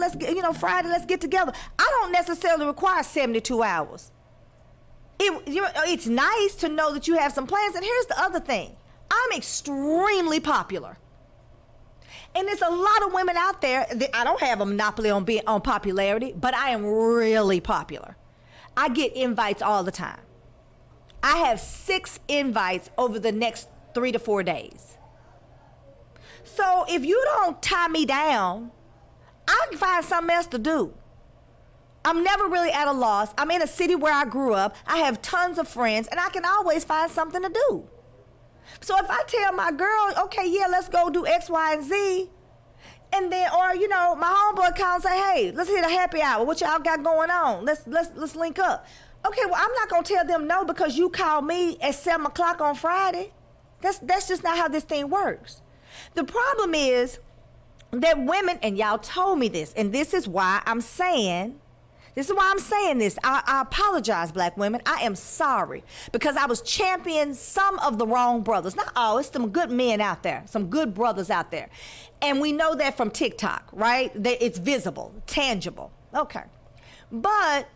D: Friday, let's get together. I don't necessarily require 72 hours. It's nice to know that you have some plans. And here's the other thing. I'm extremely popular. And there's a lot of women out there that I don't have a monopoly on popularity, but I am really popular. I get invites all the time. I have 6 invites over the next 3 to 4 days. So if you don't tie me down, I can find something else to do. I'm never really at a loss. I'm in a city where I grew up. I have tons of friends, and I can always find something to do. So if I tell my girl, okay, yeah, let's go do X, Y, and Z, and then, or, you know, my homeboy calls and say, hey, let's hit a happy hour. What y'all got going on? Let's link up. Okay, well, I'm not going to tell them no because you called me at 7 o'clock on Friday. That's just not how this thing works. The problem is that women, and y'all told me this, and this is why I'm saying this. I apologize, black women. I am sorry because I was championing some of the wrong brothers. Not all, it's some good men out there, some good brothers out there. And we know that from TikTok, right? That it's visible, tangible. Okay. But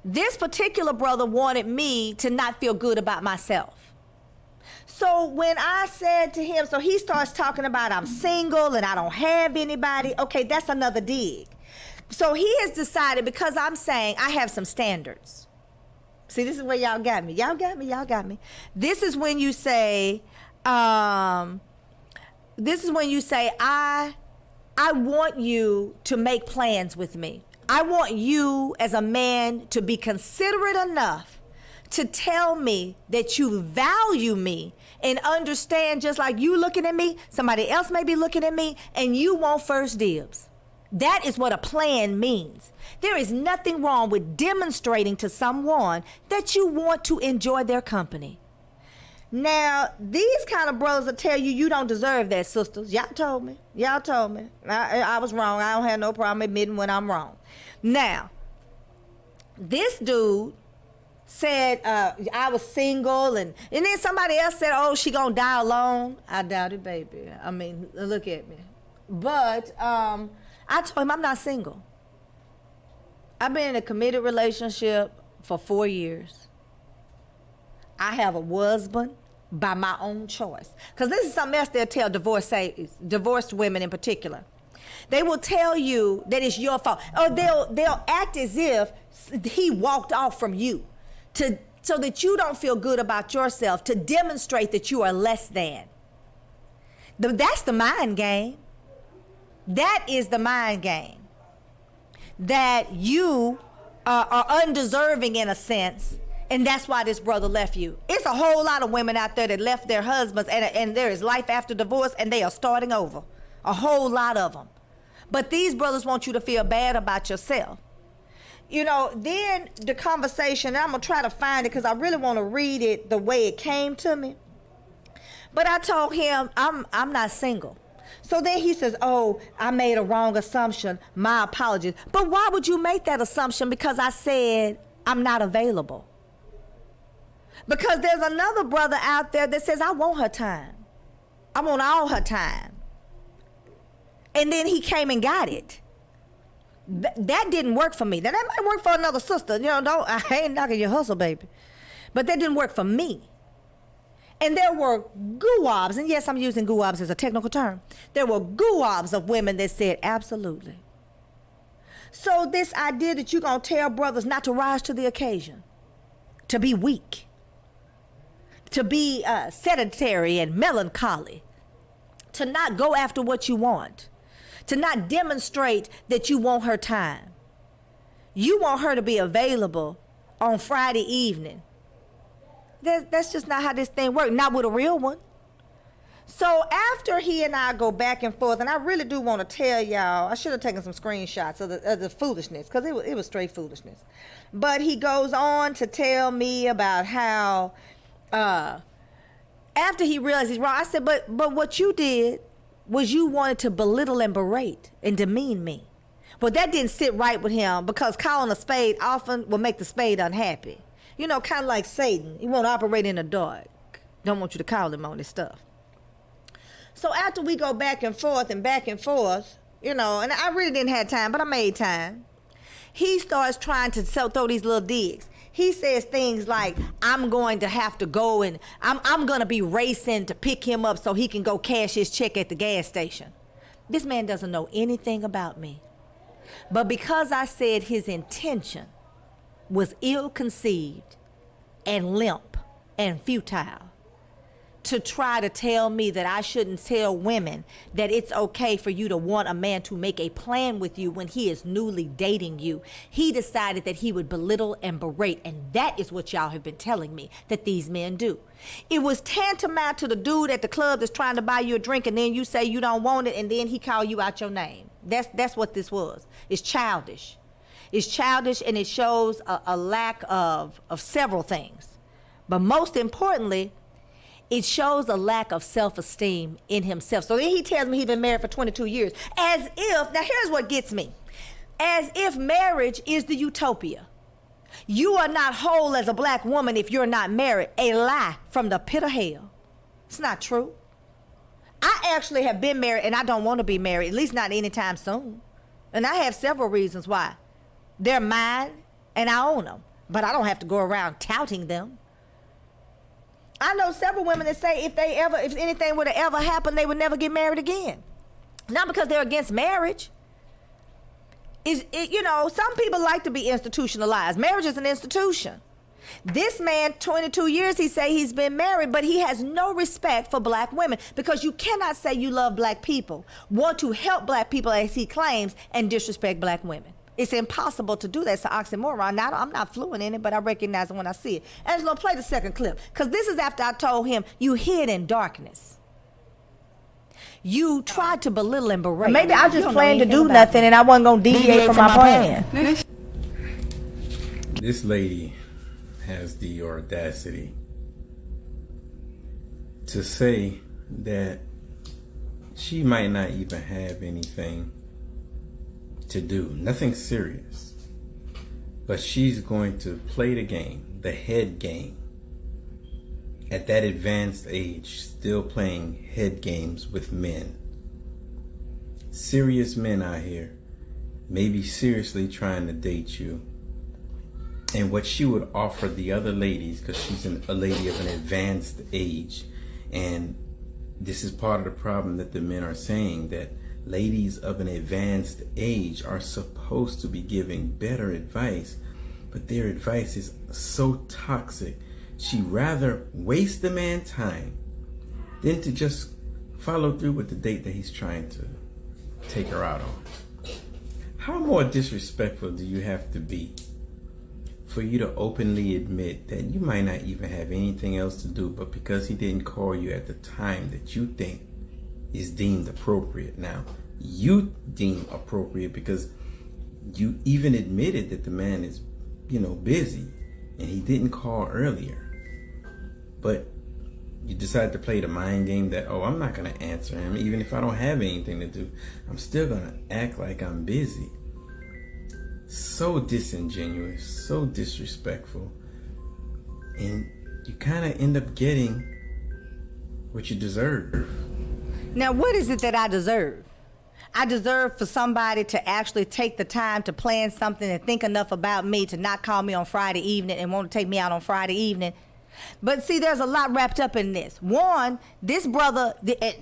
D: this particular brother wanted me to not feel good about myself. So when I said to him, so he starts talking about I'm single and I don't have anybody. Okay, that's another dig. So he has decided because I'm saying I have some standards. See, this is where y'all got me. Y'all got me. This is when you say, I want you to make plans with me. I want you as a man to be considerate enough to tell me that you value me and understand just like you looking at me, somebody else may be looking at me, and you want first dibs. That is what a plan means. There is nothing wrong with demonstrating to someone that you want to enjoy their company. Now, these kind of brothers will tell you you don't deserve that, sisters. Y'all told me. I was wrong. I don't have no problem admitting when I'm wrong. Now, this dude said I was single, and then somebody else said, oh, she gonna die alone. I doubt it, baby. I mean, look at me. But I told him I'm not single. I've been in a committed relationship for 4 years. I have a husband by my own choice. Because this is something else they'll tell divorced women in particular. They will tell you that it's your fault. Or they'll act as if he walked off from you so that you don't feel good about yourself, to demonstrate that you are less than. That's the mind game. That is the mind game. That you are undeserving in a sense, and that's why this brother left you. It's a whole lot of women out there that left their husbands, and there is life after divorce, and they are starting over. A whole lot of them. But these brothers want you to feel bad about yourself. Then the conversation, I'm going to try to find it because I really want to read it the way it came to me. But I told him, I'm not single. So then he says, oh, I made a wrong assumption. My apologies. But why would you make that assumption? Because I said I'm not available. Because there's another brother out there that says, I want her time. I want all her time. And then he came and got it. That didn't work for me. Now, that might work for another sister. I ain't knocking your hustle, baby. But that didn't work for me. And there were guwabs, and yes, I'm using guwabs as a technical term. There were guwabs of women that said, absolutely. So this idea that you're going to tell brothers not to rise to the occasion, to be weak, to be sedentary and melancholy, to not go after what you want, to not demonstrate that you want her time. You want her to be available on Friday evening. That's just not how this thing works, not with a real one. So after he and I go back and forth, and I really do want to tell y'all, I should have taken some screenshots of the foolishness, because it was straight foolishness. But he goes on to tell me about how after he realized he's wrong, I said, but what you did was you wanted to belittle and berate and demean me. But that didn't sit right with him, because calling a spade often will make the spade unhappy. Kind of like Satan. He won't operate in the dark. Don't want you to call him on this stuff. So after we go back and forth, and and I really didn't have time, but I made time. He starts trying to throw these little digs. He says things like, I'm going to have to go and I'm going to be racing to pick him up so he can go cash his check at the gas station. This man doesn't know anything about me. But because I said his intention was ill-conceived and limp and futile, to try to tell me that I shouldn't tell women that it's okay for you to want a man to make a plan with you when he is newly dating you. He decided that he would belittle and berate, and that is what y'all have been telling me that these men do. It was tantamount to the dude at the club that's trying to buy you a drink, and then you say you don't want it, and then he call you out your name. That's what this was. It's childish. It's childish, and it shows a lack of several things. But most importantly, it shows a lack of self-esteem in himself. So then he tells me he's been married for 22 years. As if, now here's what gets me. As if marriage is the utopia. You are not whole as a black woman if you're not married. A lie from the pit of hell. It's not true. I actually have been married, and I don't want to be married, at least not anytime soon. And I have several reasons why. They're mine, and I own them. But I don't have to go around touting them. I know several women that say if anything would have ever happened, they would never get married again. Not because they're against marriage. Some people like to be institutionalized. Marriage is an institution. This man, 22 years, he say he's been married, but he has no respect for black women, because you cannot say you love black people, want to help black people as he claims, and disrespect black women. It's impossible to do that. It's an oxymoron. Now, I'm not fluent in it, but I recognize it when I see it. Angelo, play the second clip, because this is after I told him, you hid in darkness. You tried to belittle and berate. Maybe I just planned to do nothing, and I wasn't going to deviate from my plan.
M: This lady has the audacity to say that she might not even have anything to do, nothing serious, but she's going to play the game, the head game, at that advanced age, still playing head games with men, serious men out here, maybe seriously trying to date you. And what she would offer the other ladies, because she's a lady of an advanced age, and this is part of the problem that the men are saying, that ladies of an advanced age are supposed to be giving better advice, but their advice is so toxic. She'd rather waste the man's time than to just follow through with the date that he's trying to take her out on. How more disrespectful do you have to be for you to openly admit that you might not even have anything else to do, but because he didn't call you at the time that you think is deemed appropriate. Now, you deem appropriate because You even admitted that the man is, busy and he didn't call earlier. But you decided to play the mind game that, I'm not going to answer him. Even if I don't have anything to do, I'm still going to act like I'm busy. So disingenuous, so disrespectful. And you kind of end up getting what you deserve.
D: Now, what is it that I deserve? I deserve for somebody to actually take the time to plan something and think enough about me to not call me on Friday evening and want to take me out on Friday evening. But see, there's a lot wrapped up in this. One, this brother,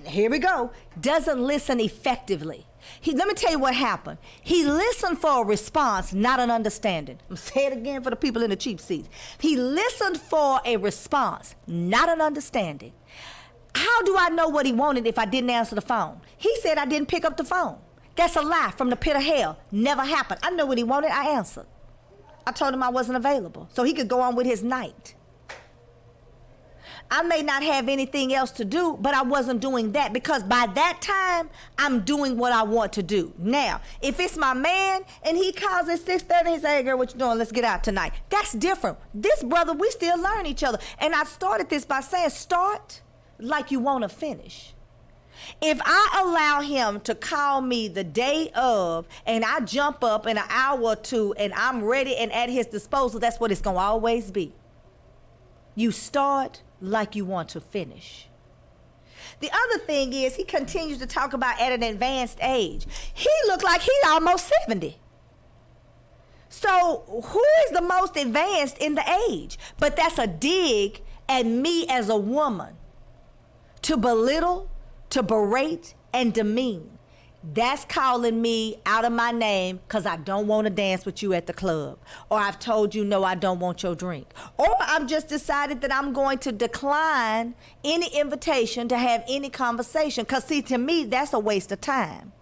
D: here we go, doesn't listen effectively. Let me tell you what happened. He listened for a response, not an understanding. I'm saying it again for the people in the cheap seats. He listened for a response, not an understanding. How do I know what he wanted if I didn't answer the phone? He said I didn't pick up the phone. That's a lie from the pit of hell. Never happened. I know what he wanted. I answered. I told him I wasn't available so he could go on with his night. I may not have anything else to do, but I wasn't doing that because by that time, I'm doing what I want to do. Now, if it's my man and he calls at 6:30, he says, hey, girl, what you doing? Let's get out tonight. That's different. This brother, we still learn each other. And I started this by saying, start like you want to finish. If I allow him to call me the day of and I jump up in an hour or two and I'm ready and at his disposal, that's what it's going to always be. You start like you want to finish. The other thing is he continues to talk about at an advanced age. He looked like he's almost 70. So who is the most advanced in the age? But that's a dig at me as a woman. To belittle, to berate, and demean. That's calling me out of my name because I don't want to dance with you at the club. Or I've told you, no, I don't want your drink. Or I've just decided that I'm going to decline any invitation to have any conversation. Because, see, to me, that's a waste of time.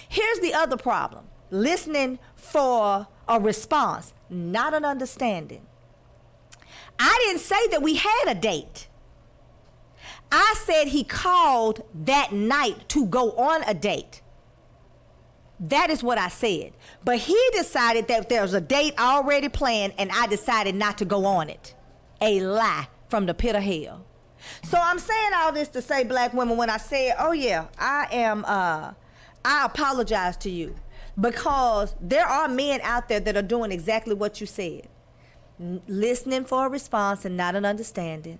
D: Here's the other problem. Listening for a response, not an understanding. I didn't say that we had a date. I said he called that night to go on a date. That is what I said. But he decided that there was a date already planned and I decided not to go on it. A lie from the pit of hell. So I'm saying all this to say, black women, when I said, oh yeah, I apologize to you because there are men out there that are doing exactly what you said. Listening for a response and not an understanding.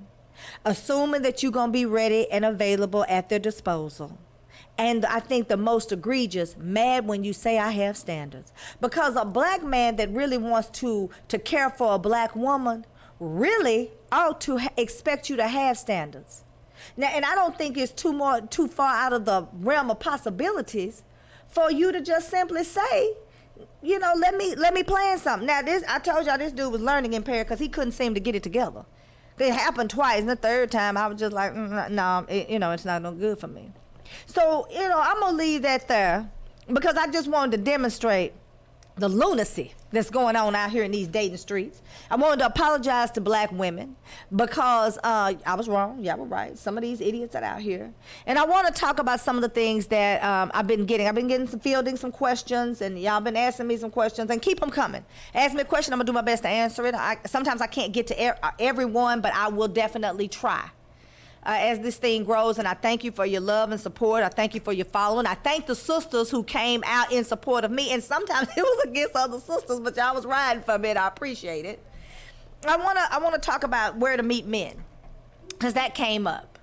D: Assuming that you're going to be ready and available at their disposal. And I think the most egregious, mad when you say I have standards. Because a black man that really wants to care for a black woman really ought to expect you to have standards. Now, and I don't think it's too far out of the realm of possibilities for you to just simply say, let me plan something. Now, I told y'all this dude was learning impaired because he couldn't seem to get it together. It happened twice, and the third time I was just like, no, it's not no good for me. So, I'm going to leave that there because I just wanted to demonstrate the lunacy that's going on out here in these dating streets. I wanted to apologize to black women because I was wrong. Y'all were right. Some of these idiots are out here. And I want to talk about some of the things that I've been getting fielding some questions, and y'all been asking me some questions, and keep them coming. Ask me a question, I'm going to do my best to answer it. Sometimes I can't get to everyone, but I will definitely try. As this thing grows, and I thank you for your love and support. I thank you for your following. I thank the sisters who came out in support of me, and sometimes it was against other sisters, but y'all was riding for me, and I appreciate it. I wanna talk about where to meet men, because that came up.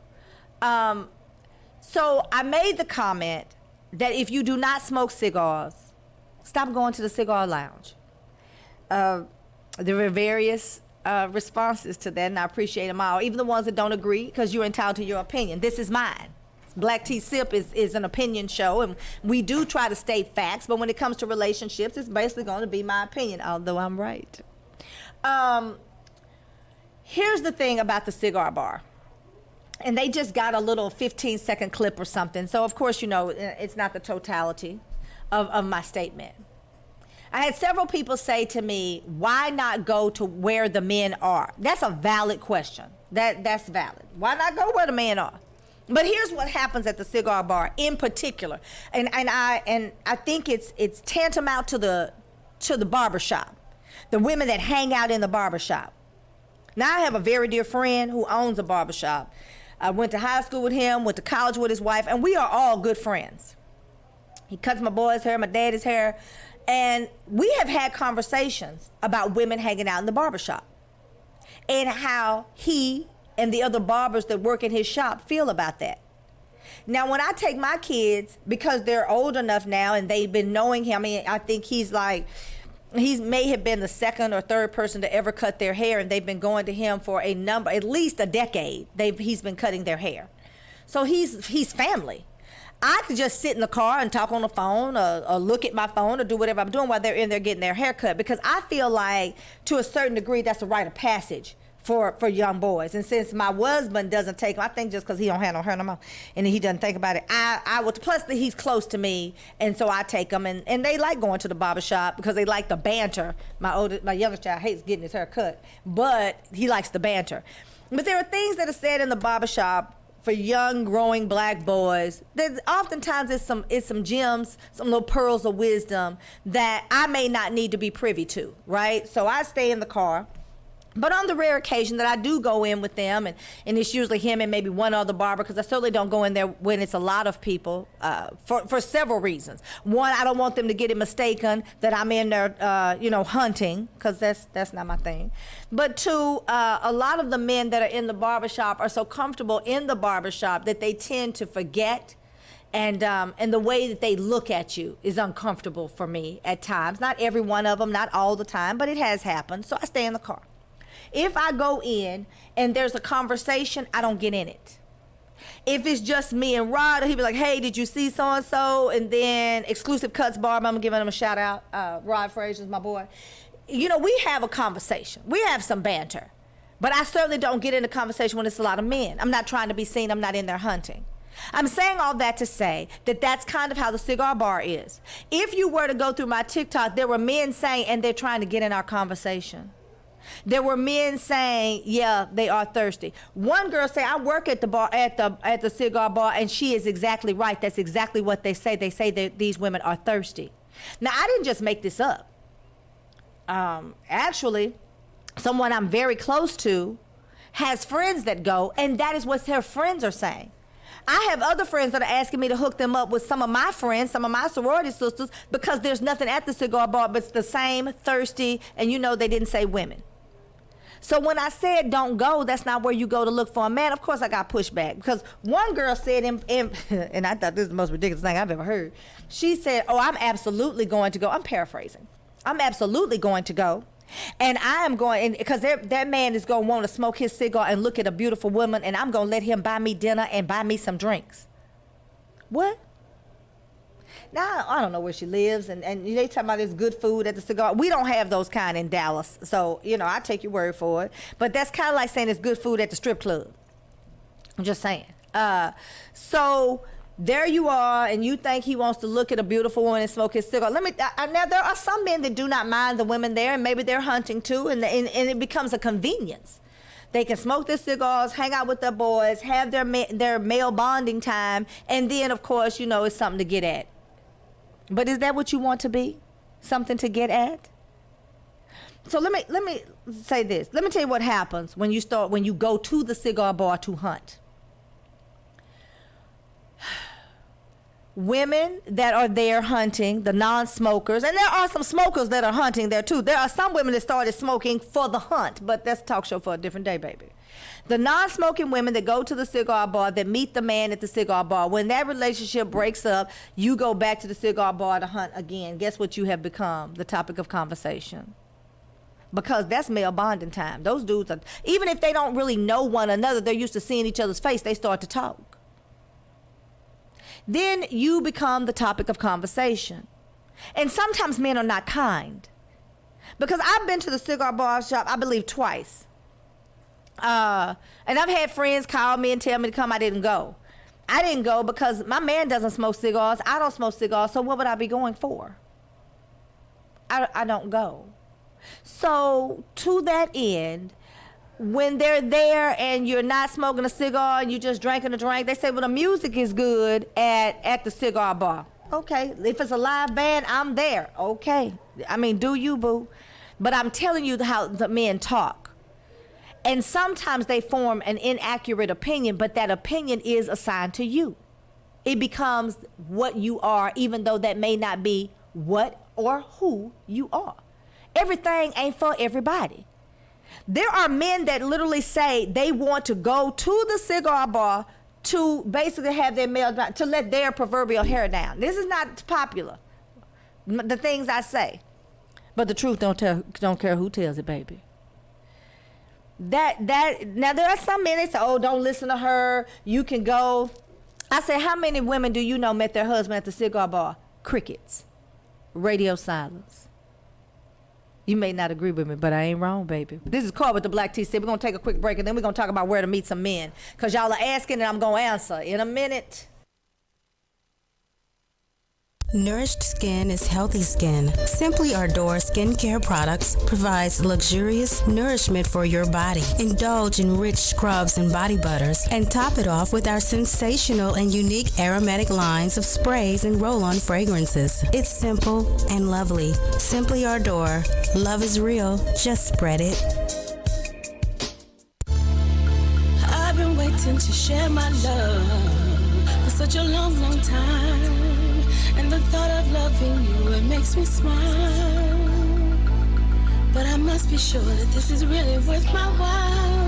D: So I made the comment that if you do not smoke cigars, stop going to the cigar lounge. There were various responses to that, and I appreciate them all, even the ones that don't agree, because you're entitled to your opinion. This is mine. Black Tea Sip is an opinion show, and we do try to state facts, but when it comes to relationships, it's basically going to be my opinion, although I'm right. Here's the thing about the cigar bar, and they just got a little 15-second clip or something, so of course, it's not the totality of my statement. I had several people say to me, why not go to where the men are? That's a valid question. That's valid. Why not go where the men are? But here's what happens at the cigar bar in particular, and I think it's tantamount to the barbershop, the women that hang out in the barbershop. Now I have a very dear friend who owns a barbershop. I went to high school with him, went to college with his wife, and we are all good friends. He cuts my boy's hair, my daddy's hair, and we have had conversations about women hanging out in the barbershop and how he and the other barbers that work in his shop feel about that. Now, when I take my kids, because they're old enough now and they've been knowing him, I mean, I think he may have been the second or third person to ever cut their hair, and they've been going to him for at least a decade. He's been cutting their hair. So he's family. I could just sit in the car and talk on the phone or look at my phone or do whatever I'm doing while they're in there getting their hair cut, because I feel like to a certain degree that's a rite of passage for young boys. And since my husband doesn't take them, I think just because he don't have no hair no more and he doesn't think about it, I would, plus that he's close to me, and so I take them, and they like going to the barbershop because they like the banter. My youngest child hates getting his hair cut, but he likes the banter. But there are things that are said in the barbershop for young, growing black boys that oftentimes it's some gems, some little pearls of wisdom that I may not need to be privy to, right? So I stay in the car. But on the rare occasion that I do go in with them, and it's usually him and maybe one other barber, because I certainly don't go in there when it's a lot of people, for several reasons. One, I don't want them to get it mistaken that I'm in there, hunting, because that's not my thing. But two, a lot of the men that are in the barbershop are so comfortable in the barbershop that they tend to forget. And the way that they look at you is uncomfortable for me at times. Not every one of them, not all the time, but it has happened. So I stay in the car. If I go in and there's a conversation, I don't get in it. If it's just me and Rod, he'll be like, hey, did you see so-and-so? And then Exclusive Cuts Barber, I'm giving him a shout out. Rod Frazier's my boy. We have a conversation. We have some banter. But I certainly don't get in a conversation when it's a lot of men. I'm not trying to be seen. I'm not in there hunting. I'm saying all that to say that that's kind of how the cigar bar is. If you were to go through my TikTok, there were men saying, and they're trying to get in our conversation. There were men saying, yeah, they are thirsty. One girl said, I work at the bar, at the cigar bar, and she is exactly right. That's exactly what they say. They say that these women are thirsty. Now, I didn't just make this up. Actually, someone I'm very close to has friends that go, and that is what their friends are saying. I have other friends that are asking me to hook them up with some of my friends, some of my sorority sisters, because there's nothing at the cigar bar but it's the same thirsty, and they didn't say women. So when I said don't go, that's not where you go to look for a man. Of course, I got pushback because one girl said, and I thought this is the most ridiculous thing I've ever heard. She said, oh, I'm absolutely going to go. I'm paraphrasing. I'm absolutely going to go. And I am going, because that man is going to want to smoke his cigar and look at a beautiful woman, and I'm going to let him buy me dinner and buy me some drinks. What? Now, I don't know where she lives, and they talking about this good food at the cigar. We don't have those kind in Dallas, so, I take your word for it. But that's kind of like saying it's good food at the strip club. I'm just saying. So there you are, and you think he wants to look at a beautiful woman and smoke his cigar. Now, there are some men that do not mind the women there, and maybe they're hunting too, and it becomes a convenience. They can smoke their cigars, hang out with their boys, have their male bonding time, and then, of course, it's something to get at. But is that what you want to be? Something to get at? So let me say this. Let me tell you what happens when you go to the cigar bar to hunt. Women that are there hunting, the non-smokers, and there are some smokers that are hunting there too. There are some women that started smoking for the hunt, but that's a talk show for a different day, baby. The non-smoking women that go to the cigar bar, that meet the man at the cigar bar, when that relationship breaks up, you go back to the cigar bar to hunt again. Guess what you have become? The topic of conversation. Because that's male bonding time. Those dudes are, even if they don't really know one another, they're used to seeing each other's face, they start to talk. Then you become the topic of conversation. And sometimes men are not kind. Because I've been to the cigar bar shop, I believe, twice. And I've had friends call me and tell me to come. I didn't go. I didn't go because my man doesn't smoke cigars. I don't smoke cigars. So what would I be going for? I don't go. So to that end, when they're there and you're not smoking a cigar and you're just drinking a drink, they say, well, the music is good at the cigar bar. Okay, if it's a live band, I'm there. Okay, I mean, do you, boo? But I'm telling you how the men talk. And sometimes they form an inaccurate opinion, but that opinion is assigned to you. It becomes what you are, even though that may not be what or who you are. Everything ain't for everybody. There are men that literally say they want to go to the cigar bar to basically have their male, to let their proverbial hair down. This is not popular, the things I say. But the truth don't care who tells it, baby. Now there are some men, they say, oh, don't listen to her, you can go. I say, how many women do you know met their husband at the cigar bar? Crickets. Radio silence. You may not agree with me, but I ain't wrong, baby. This is Caught with the Black T. We're going to take a quick break, and then we're going to talk about where to meet some men. Because y'all are asking, and I'm going to answer in a minute.
C: Nourished skin is healthy skin. Simply Ardor skincare products provides luxurious nourishment for your body. Indulge in rich scrubs and body butters and top it off with our sensational and unique aromatic lines of sprays and roll-on fragrances. It's simple and lovely. Simply Ardor. Love is real. Just spread it.
N: I've been waiting to share my love for such a long, long time. And the thought of loving you, it makes me smile. But I must be sure that this is really worth my while.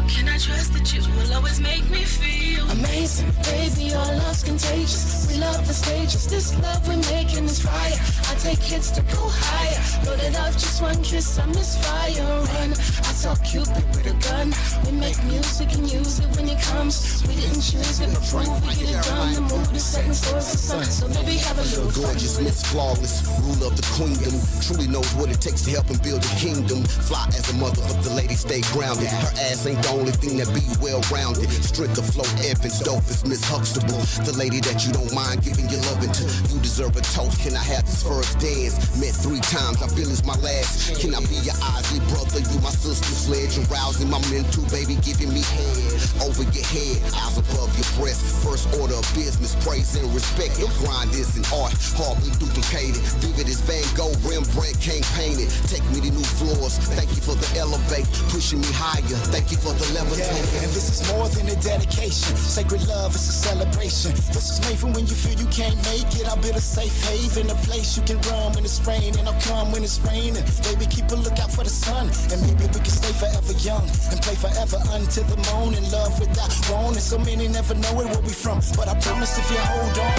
N: Can I trust that you will always make me feel amazing? Baby, your love's contagious. We love the stages. This love we're making is fire. I take hits to go higher. Loaded up, just one kiss, I miss fire. Run, I saw Cupid with a gun. We make music and use it when it comes. We didn't choose it, but prove we get it done. The mood is setting stores for sun. So maybe have a little fun.
E: Gorgeous, Miss Flawless, ruler of the queendom. Truly knows what it takes to help and build a kingdom. Fly as a mother, but the lady stay grounded. Her ass ain't the only thing that be well-rounded. Strength of flow, Evans, dope is Miss Huxtable. The lady that you don't mind giving your loving to. You deserve a toast. Can I have this first dance? Met 3 times, I feel it's my last. Can I be your Isley brother? You my sister's sledge. Arousing my mental, baby, giving me head. Over your head, eyes above your breast. First order of business, praise and respect. Your grind is an art, hardly duplicated. Vivid as Van Gogh, Rembrandt can't paint it. Take me to new floors. Thank you for the elevate, pushing me higher. Thank you for the levitate.
B: And this is more than a dedication. Sacred love is a celebration. This is made from when you feel you can't make it. I'll build a safe haven, a place you can run when it's raining. I'll come when it's raining. Baby, keep a lookout for the sun. And maybe we can stay forever young and play forever until the morning. Love without wanting. So many never know where we from. But I promise if you hold on,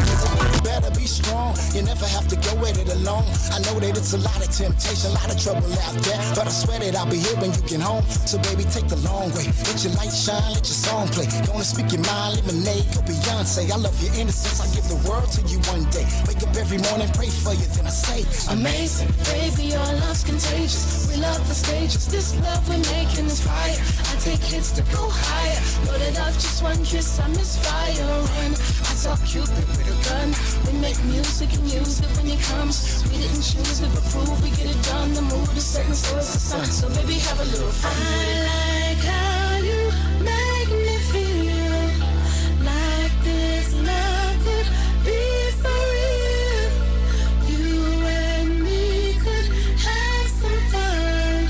B: you better be strong. You never have to go at it alone. I know that it's a lot of temptation, a lot of trouble out there. But I swear that I'll be here when you get home. So baby, take the long way. Let your light shine, let your song play. Gonna speak your mind, lemonade, go Beyonce. I love your innocence, I give the world to you one day. Wake up every morning, pray for you, then I say
N: amazing, baby, your love's contagious. We love the stages, this love we're making is fire. I take hits to go higher. Loaded up, just one kiss, I miss fire. Run, I saw Cupid with a gun. We make music and use it when it comes. We didn't choose it, but prove we get it done. The mood is setting stores for sun. So baby, have a little fun. I like how you make me feel like this love could be for real. You and me could have some fun.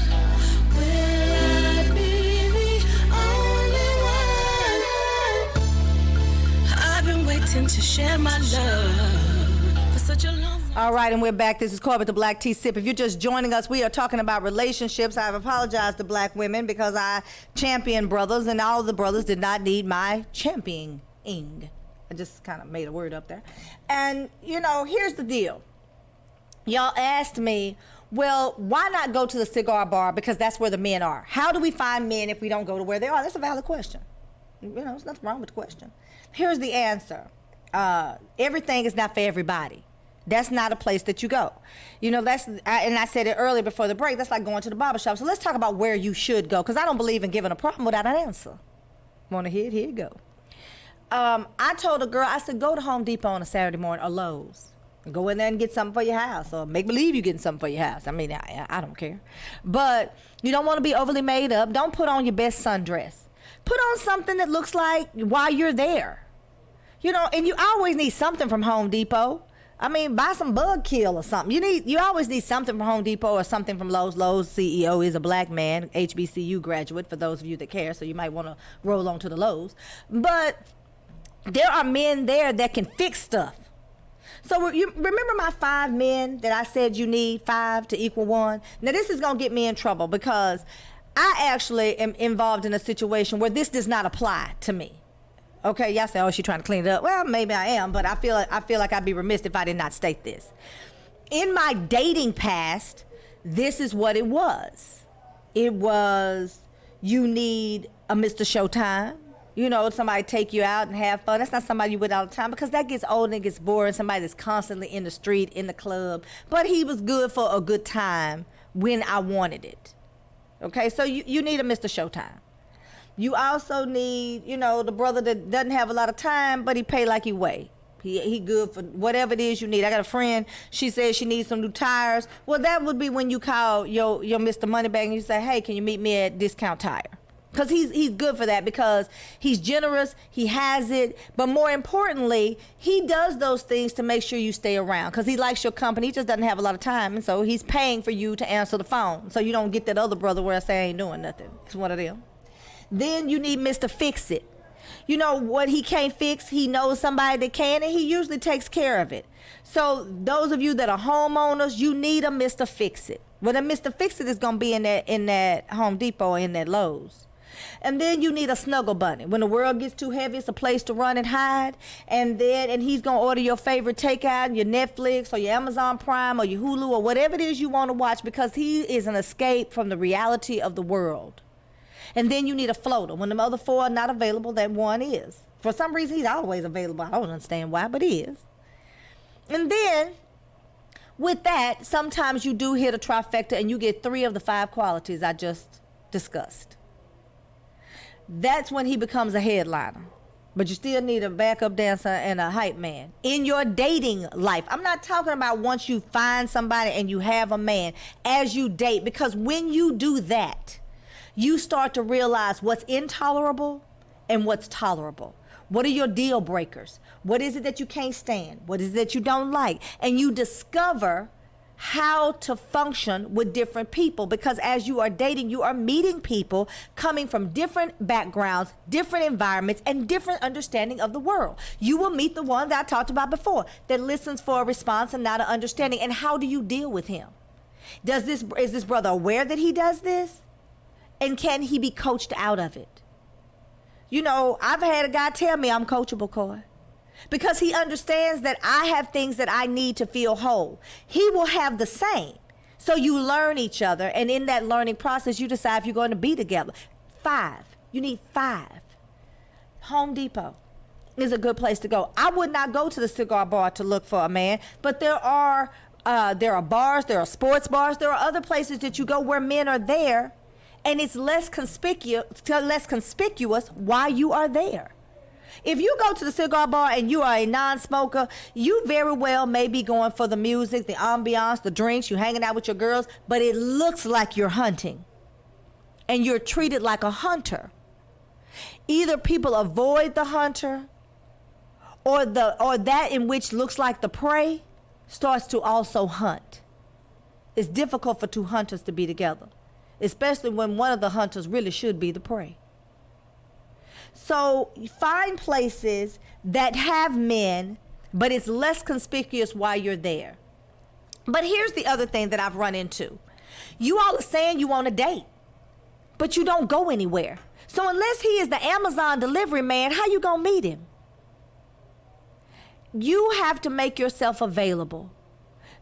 N: Will I be the only one? I've been waiting to share my love for such a long.
D: All right, and we're back. This is Caught with the Black Tea Sip. If you're just joining us, we are talking about relationships. I've apologized to black women because I champion brothers, and all the brothers did not need my championing. I just kind of made a word up there. And, you know, here's the deal. Y'all asked me, well, why not go to the cigar bar? Because that's where the men are. How do we find men if we don't go to where they are? That's a valid question. You know, there's nothing wrong with the question. Here's the answer. Everything is not for everybody. That's not a place that you go. You know, and I said it earlier before the break, that's like going to the barbershop. So let's talk about where you should go, because I don't believe in giving a problem without an answer. Want to hear it? Here you go. I told a girl, I said, go to Home Depot on a Saturday morning or Lowe's. Go in there and get something for your house, or make believe you're getting something for your house. I mean, I don't care. But you don't want to be overly made up. Don't put on your best sundress. Put on something that looks like while you're there. You know, and you always need something from Home Depot. I mean, buy some bug kill or something. You always need something from Home Depot or something from Lowe's. Lowe's CEO is a black man, HBCU graduate, for those of you that care, so you might want to roll on to the Lowe's. But there are men there that can fix stuff. So you remember my 5 men that I said you need 5 to equal 1? Now, this is going to get me in trouble because I actually am involved in a situation where this does not apply to me. Okay, y'all say, oh, she's trying to clean it up. Well, maybe I am, but I feel like I'd be remiss if I did not state this. In my dating past, this is what it was. It was, you need a Mr. Showtime. You know, somebody take you out and have fun. That's not somebody you with all the time, because that gets old and it gets boring. Somebody that's constantly in the street, in the club. But he was good for a good time when I wanted it. Okay, so you need a Mr. Showtime. You also need, you know, the brother that doesn't have a lot of time, but he pay like he weigh. He good for whatever it is you need. I got a friend, she says she needs some new tires. Well, that would be when you call your Mr. Moneybag and you say, hey, can you meet me at Discount Tire? Because he's good for that, because he's generous, he has it, but more importantly, he does those things to make sure you stay around, because he likes your company. He just doesn't have a lot of time, and so he's paying for you to answer the phone, so you don't get that other brother where I say I ain't doing nothing. It's one of them. Then you need Mr. Fix It. You know what he can't fix, he knows somebody that can, and he usually takes care of it. So those of you that are homeowners, you need a Mr. Fix It. Well, the Mr. Fix It is going to be in that Home Depot or in that Lowe's. And then you need a snuggle bunny. When the world gets too heavy, it's a place to run and hide. And he's going to order your favorite takeout, your Netflix or your Amazon Prime or your Hulu or whatever it is you want to watch, because he is an escape from the reality of the world. And then you need a floater. When the other 4 are not available, that one is. For some reason, he's always available. I don't understand why, but he is. And then with that, sometimes you do hit a trifecta and you get 3 of the 5 qualities I just discussed. That's when he becomes a headliner. But you still need a backup dancer and a hype man in your dating life. I'm not talking about once you find somebody and you have a man, as you date, because when you do that, you start to realize what's intolerable and what's tolerable. What are your deal breakers? What is it that you can't stand? What is it that you don't like? And you discover how to function with different people, because as you are dating, you are meeting people coming from different backgrounds, different environments, and different understanding of the world. You will meet the one that I talked about before, that listens for a response and not an understanding. And how do you deal with him? Is this brother aware that he does this? And can he be coached out of it? You know, I've had a guy tell me I'm coachable, Coy, because he understands that I have things that I need to feel whole. He will have the same. So you learn each other, and in that learning process, you decide if you're going to be together. 5. You need 5. Home Depot is a good place to go. I would not go to the cigar bar to look for a man, but there are bars, there are sports bars, there are other places that you go where men are there, and it's less conspicuous why you are there. If you go to the cigar bar and you are a non-smoker, you very well may be going for the music, the ambiance, the drinks, you hanging out with your girls, but it looks like you're hunting. And you're treated like a hunter. Either people avoid the hunter, or that in which looks like the prey starts to also hunt. It's difficult for 2 hunters to be together, especially when one of the hunters really should be the prey. So find places that have men, but it's less conspicuous while you're there. But here's the other thing that I've run into. You all are saying you want to date, but you don't go anywhere. So unless he is the Amazon delivery man, how you gonna meet him? You have to make yourself available.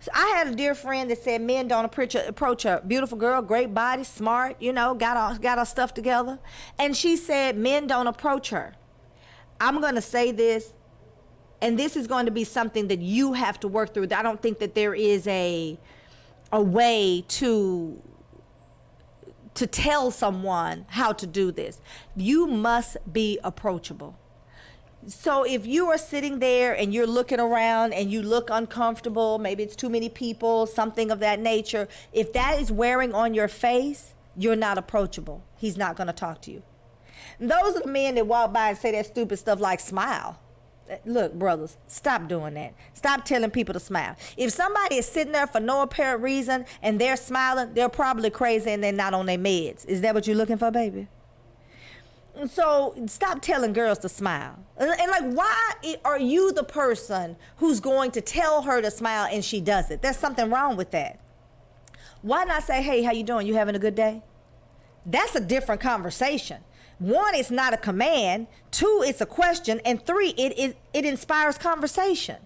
D: So I had a dear friend that said men don't approach a beautiful girl, great body, smart, you know, got our stuff together. And she said men don't approach her. I'm going to say this, and this is going to be something that you have to work through. I don't think that there is a way to tell someone how to do this. You must be approachable. So if you are sitting there and you're looking around and you look uncomfortable, maybe it's too many people, something of that nature, if that is wearing on your face, you're not approachable. He's not going to talk to you. And those are the men that walk by and say that stupid stuff like smile. Look, brothers, stop doing that. Stop telling people to smile. If somebody is sitting there for no apparent reason and they're smiling, they're probably crazy and they're not on their meds. Is that what you're looking for, baby? And so stop telling girls to smile. And like, why are you the person who's going to tell her to smile and she does it? There's something wrong with that. Why not say, hey, how you doing? You having a good day? That's a different conversation. One, it's not a command. Two, it's a question. And three, it inspires conversation.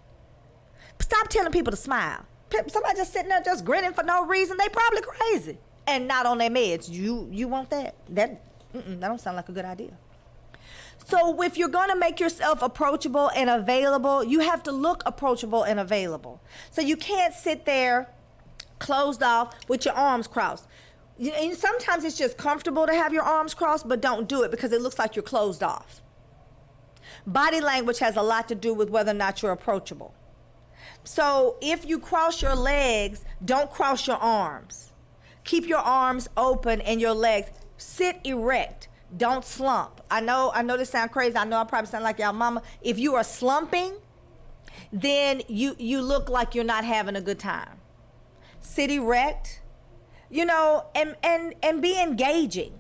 D: Stop telling people to smile. Somebody just sitting there just grinning for no reason, they probably crazy and not on their meds. You want that? That don't sound like a good idea. So if you're going to make yourself approachable and available, you have to look approachable and available. So you can't sit there closed off with your arms crossed. And sometimes it's just comfortable to have your arms crossed, but don't do it because it looks like you're closed off. Body language has a lot to do with whether or not you're approachable. So if you cross your legs, don't cross your arms. Keep your arms open and your legs. Sit erect. Don't slump. I know this sounds crazy. I know I probably sound like y'all mama. If you are slumping, then you look like you're not having a good time. Sit erect. And be engaging.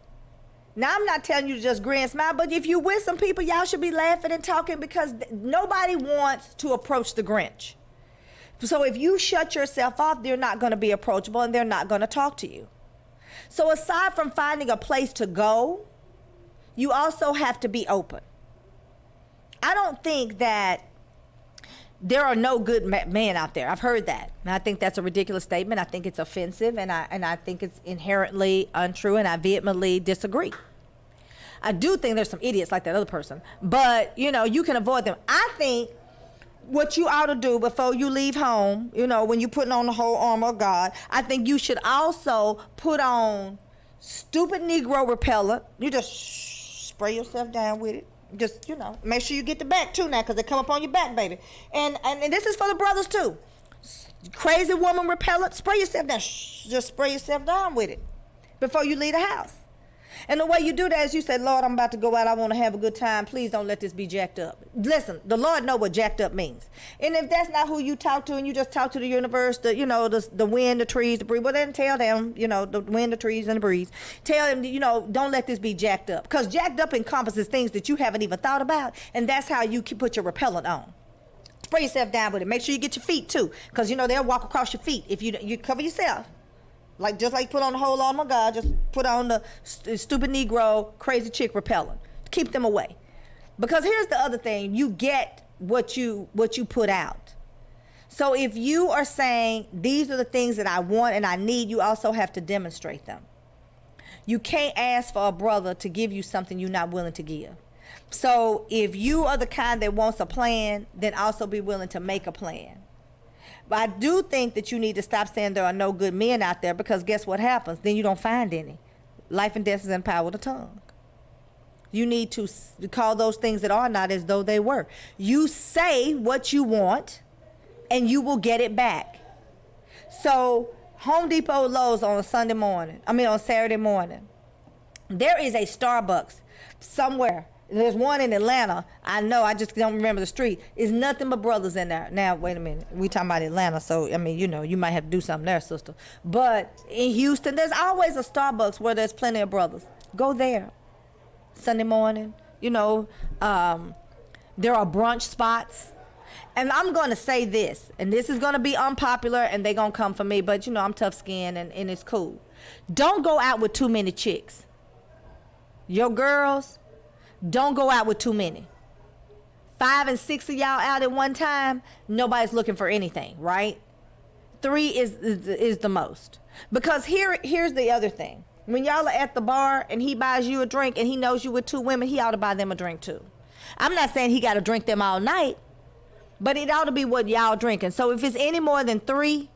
D: Now, I'm not telling you to just grin and smile, but if you're with some people, y'all should be laughing and talking because nobody wants to approach the Grinch. So if you shut yourself off, they're not going to be approachable and they're not going to talk to you. So aside from finding a place to go, you also have to be open. I don't think that there are no good men out there. I've heard that. And I think that's a ridiculous statement. I think it's offensive, and I think it's inherently untrue, and I vehemently disagree. I do think there's some idiots like that other person, but, you can avoid them. I think what you ought to do before you leave home, when you're putting on the whole armor of God, I think you should also put on stupid Negro repellent. You just spray yourself down with it. Just, make sure you get the back too now because they come up on your back, baby. And this is for the brothers too. Crazy woman repellent, spray yourself down. Just spray yourself down with it before you leave the house. And the way you do that is you say, Lord, I'm about to go out. I want to have a good time. Please don't let this be jacked up. Listen, the Lord know what jacked up means. And if that's not who you talk to and you just talk to the universe, the wind, the trees, the breeze, well, then tell them, the wind, the trees, and the breeze. Tell them, don't let this be jacked up. Because jacked up encompasses things that you haven't even thought about. And that's how you can put your repellent on. Spray yourself down with it. Make sure you get your feet too. Because, they'll walk across your feet if you cover yourself. Just like put on the whole armor of God, just put on the stupid Negro, crazy chick repellent. Keep them away. Because here's the other thing. You get what you put out. So if you are saying, these are the things that I want and I need, you also have to demonstrate them. You can't ask for a brother to give you something you're not willing to give. So if you are the kind that wants a plan, then also be willing to make a plan. But I do think that you need to stop saying there are no good men out there because guess what happens? Then you don't find any. Life and death is in the power of the tongue. You need to call those things that are not as though they were. You say what you want and you will get it back. So Home Depot, Lowe's on Saturday morning. There is a Starbucks somewhere. There's one in Atlanta. I know. I just don't remember the street. It's nothing but brothers in there. Now, wait a minute. We talking about Atlanta, so, you might have to do something there, sister. But in Houston, there's always a Starbucks where there's plenty of brothers. Go there. Sunday morning. There are brunch spots. And I'm going to say this, and this is going to be unpopular, and they're going to come for me, but, I'm tough-skinned, and it's cool. Don't go out with too many chicks. Your girls, don't go out with too many. 5 and 6 of y'all out at one time, nobody's looking for anything, right? 3 is the most. Because here's the other thing. When y'all are at the bar and he buys you a drink and he knows you with 2 women, he ought to buy them a drink too. I'm not saying he got to drink them all night, but it ought to be what y'all drinking. So if it's any more than 3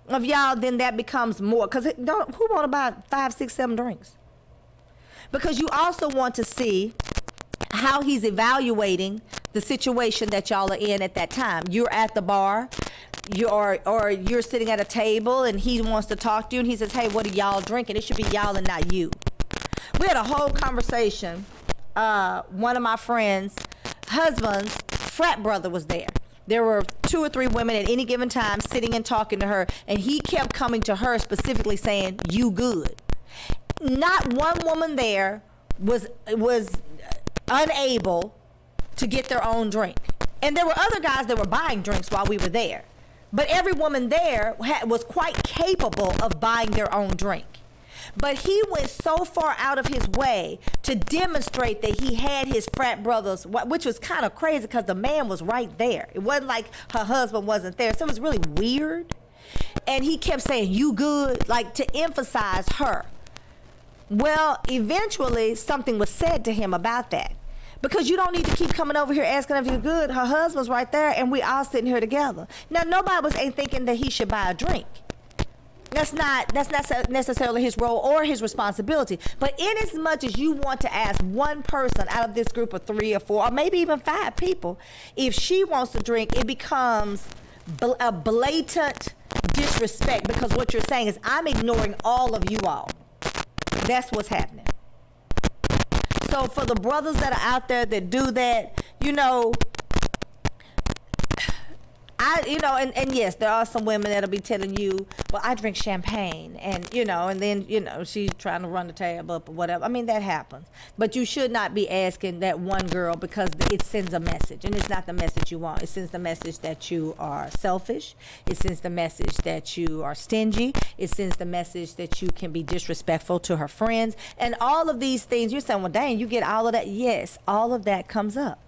D: of y'all, then that becomes more. Because who want to buy 5, 6, 7 drinks? Because you also want to see how he's evaluating the situation that y'all are in at that time. You're at the bar, or you're sitting at a table, and he wants to talk to you, and he says, hey, what are y'all drinking? It should be y'all and not you. We had a whole conversation. One of my friends' husband's frat brother was there. There were 2 or 3 women at any given time sitting and talking to her, and he kept coming to her specifically saying, you good. Not one woman there was unable to get their own drink. And there were other guys that were buying drinks while we were there. But every woman there was quite capable of buying their own drink. But he went so far out of his way to demonstrate that he had his frat brothers, which was kind of crazy because the man was right there. It wasn't like her husband wasn't there. So it was really weird. And he kept saying, you good, like to emphasize her. Well, eventually something was said to him about that. Because you don't need to keep coming over here asking if you're good. Her husband's right there, and we all sitting here together. Now, nobody ain't thinking that he should buy a drink. That's not necessarily his role or his responsibility. But in as much as you want to ask one person out of this group of 3 or 4, or maybe even 5 people, if she wants to drink, it becomes a blatant disrespect, because what you're saying is, I'm ignoring all of you all. That's what's happening. So for the brothers that are out there that do that, and yes, there are some women that'll be telling you, well, I drink champagne, and then she's trying to run the tab up or whatever. I mean, that happens. But you should not be asking that one girl, because it sends a message, and it's not the message you want. It sends the message that you are selfish. It sends the message that you are stingy. It sends the message that you can be disrespectful to her friends. And all of these things, you're saying, well, dang, you get all of that. Yes, all of that comes up.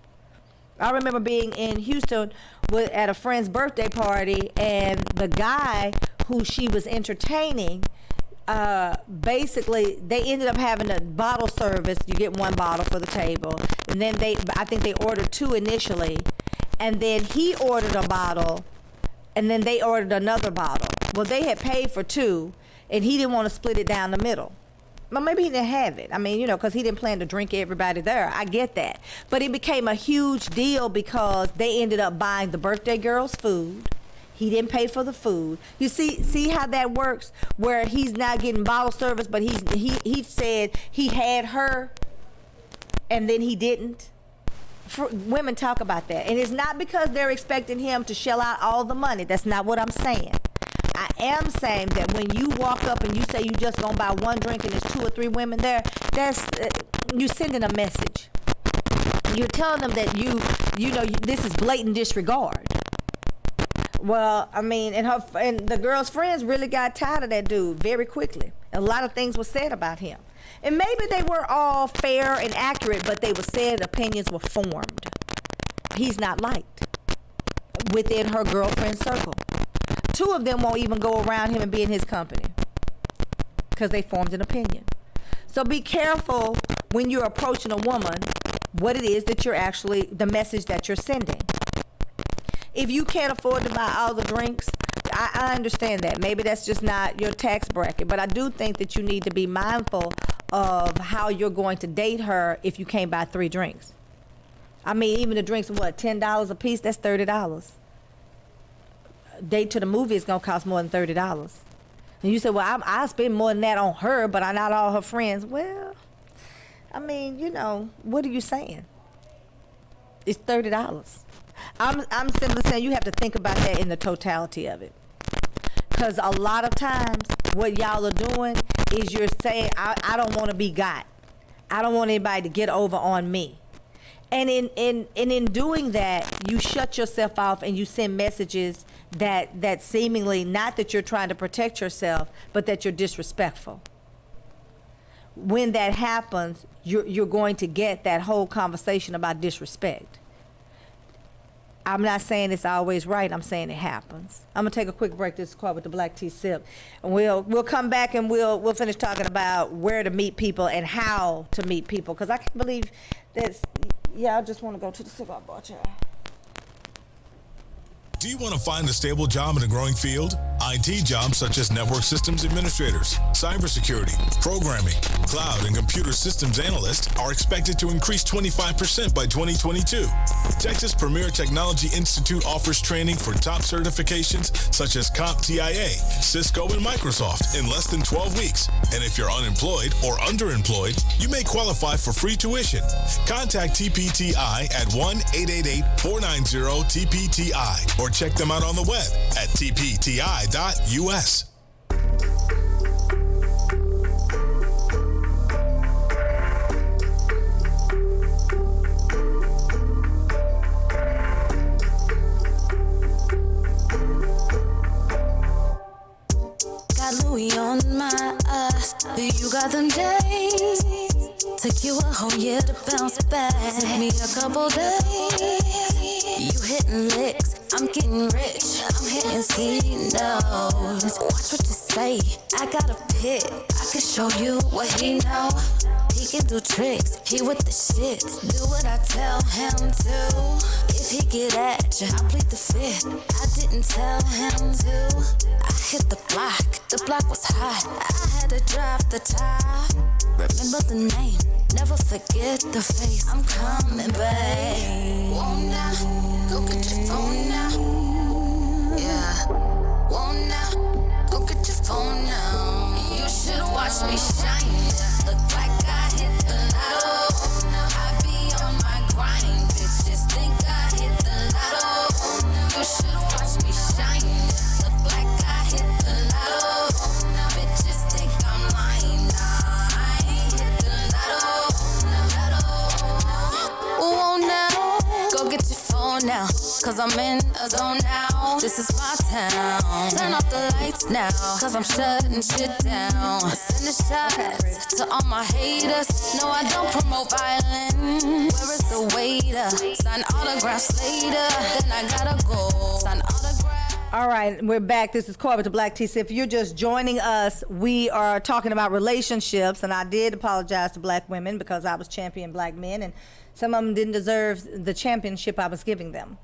D: I remember being in Houston at a friend's birthday party, and the guy who she was entertaining, basically, they ended up having a bottle service. You get 1 bottle for the table. And then I think they ordered 2 initially. And then he ordered a bottle, and then they ordered another bottle. Well, they had paid for 2, and he didn't want to split it down the middle. Well, maybe he didn't have it. I mean, because he didn't plan to drink everybody there. I get that. But it became a huge deal because they ended up buying the birthday girl's food. He didn't pay for the food. You see how that works, where he's now getting bottle service, but he said he had her, and then he didn't. Women talk about that. And it's not because they're expecting him to shell out all the money. That's not what I'm saying. I am saying that when you walk up and you say you just gonna buy 1 drink and there's 2 or 3 women there, that's you sending a message. You're telling them that this is blatant disregard. Well, I mean, and the girl's friends really got tired of that dude very quickly. A lot of things were said about him, and maybe they were all fair and accurate, but they were said, opinions were formed. He's not liked within her girlfriend circle. 2 of them won't even go around him and be in his company because they formed an opinion. So be careful when you're approaching a woman, what it is that the message that you're sending. If you can't afford to buy all the drinks, I understand that. Maybe that's just not your tax bracket, but I do think that you need to be mindful of how you're going to date her if you can't buy 3 drinks. I mean, even the drinks are $10 a piece? That's $30. Date to the movie is gonna cost more than $30. And you say, well, I spend more than that on her, but I'm not all her friends. Well, I mean, what are you saying? It's $30. I'm simply saying you have to think about that in the totality of it. Because a lot of times what y'all are doing is you're saying, I don't want to be got. I don't want anybody to get over on me. And in doing that, you shut yourself off and you send messages that seemingly, not that you're trying to protect yourself, but that you're disrespectful. When that happens, you're going to get that whole conversation about disrespect. I'm not saying it's always right. I'm saying it happens. I'm gonna take a quick break. This is Caught with the Black Tea Sip, and we'll come back and we'll finish talking about where to meet people and how to meet people. Because I can't believe that's. Yeah, I just want to go to the cigar bar, child.
O: Do you want to find a stable job in a growing field?
A: IT jobs such as network systems administrators, cybersecurity, programming, cloud, and computer systems analysts are expected to increase 25% by 2022. Texas Premier Technology Institute offers training for top certifications such as CompTIA, Cisco, and Microsoft in less than 12 weeks. And if you're unemployed or underemployed, you may qualify for free tuition. Contact TPTI at 1-888-490-TPTI or check them out on the web at tpti.us.
F: Got Louis on my eyes. You got them days. Took you a whole year to bounce back. Took me a couple days. You hitting licks. I'm getting rich. I'm hitting C-notes. Watch what you say. I got a pick. I can show you what he know. He can do tricks. He with the shit. Do what I tell him to. If he get at you, I plead the fifth. I didn't tell him to. I hit the block. The block was hot. I had to drop the top. Remember the name. Never forget the face. I'm coming back. Whoa now. Go get your phone now. Yeah. Whoa now. Go get your phone now. You should watch me shine. Look like I hit the lotto. I be on my grind. Bitches think I hit the lotto. You should watch me shine. Look like I hit the lotto. Bitches think I'm lying. Nah, I ain't hit the lotto. Whoa now. Go get your phone now. Cause I'm in a zone now. This is my town. Turn off the lights now. Cause I'm shutting shit down. Send a shot to all my haters. No, I don't promote violence. Where is the waiter? Sign autographs later. Then I gotta go. Sign autographs.
D: All right, we're back. This is Corey with the Black Tea. If you're just joining us, we are talking about relationships, and I did apologize to black women because I was championing black men, and some of them didn't deserve the championship I was giving them.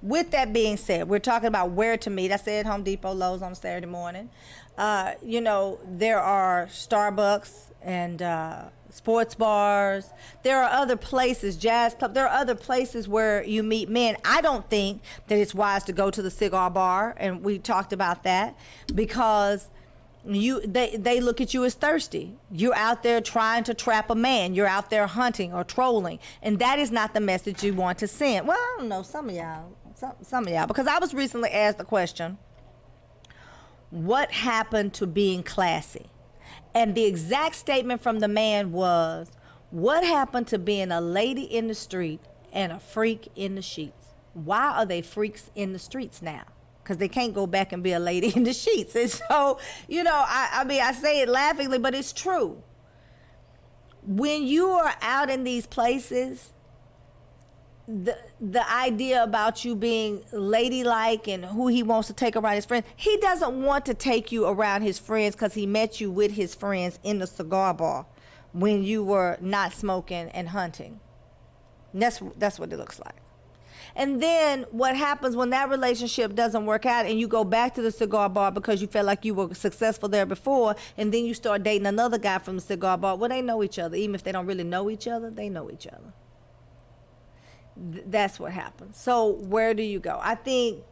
D: With that being said, we're talking about where to meet. I said Home Depot, Lowe's on Saturday morning. You know, there are Starbucks and sports bars. There are other places, jazz club. There are other places where you meet men. I don't think that it's wise to go to the cigar bar, and we talked about that, because they look at you as thirsty. You're out there trying to trap a man. You're out there hunting or trolling, and that is not the message you want to send. Well, I don't know, some of y'all, because I was recently asked the question, what happened to being classy? And the exact statement from the man was, what happened to being a lady in the street and a freak in the sheets? Why are they freaks in the streets now? Because they can't go back and be a lady in the sheets. And so, you know, I mean, I say it laughingly, but it's true. When you are out in these places, the idea about you being ladylike and who he wants to take around his friends, he doesn't want to take you around his friends because he met you with his friends in the cigar bar when you were not smoking and hunting. And that's what it looks like. And then what happens when that relationship doesn't work out and you go back to the cigar bar because you felt like you were successful there before, and then you start dating another guy from the cigar bar? Well, they know each other. Even if they don't really know each other, they know each other. That's what happens. So where do you go? I think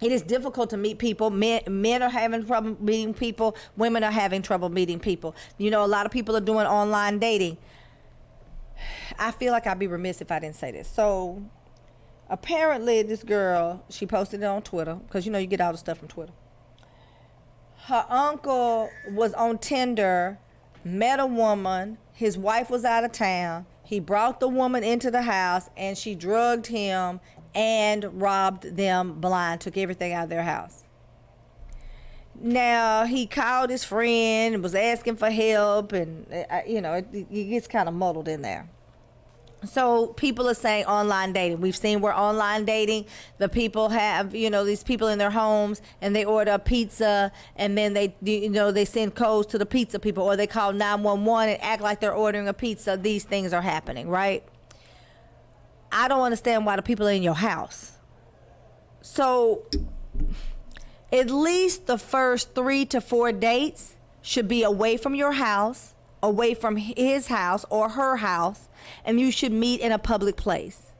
D: it is difficult to meet people. Men are having trouble meeting people. Women are having trouble meeting people. You know, a lot of people are doing online dating. I feel like I'd be remiss if I didn't say this. So apparently this girl, she posted it on Twitter, because you know you get all the stuff from Twitter. Her uncle was on Tinder, met a woman. His wife was out of town. He brought the woman into the house, and she drugged him and robbed them blind, took everything out of their house. Now, he called his friend and was asking for help, and, you know, it gets kind of muddled in there. So people are saying online dating. We've seen where online dating, the people have, you know, these people in their homes, and they order a pizza, and then they, you know, they send codes to the pizza people, or they call 911 and act like they're ordering a pizza. These things are happening, right? I don't understand why the people are in your house. So At least the first 3 to 4 dates should be away from your house, away from his house or her house, and you should meet in a public place.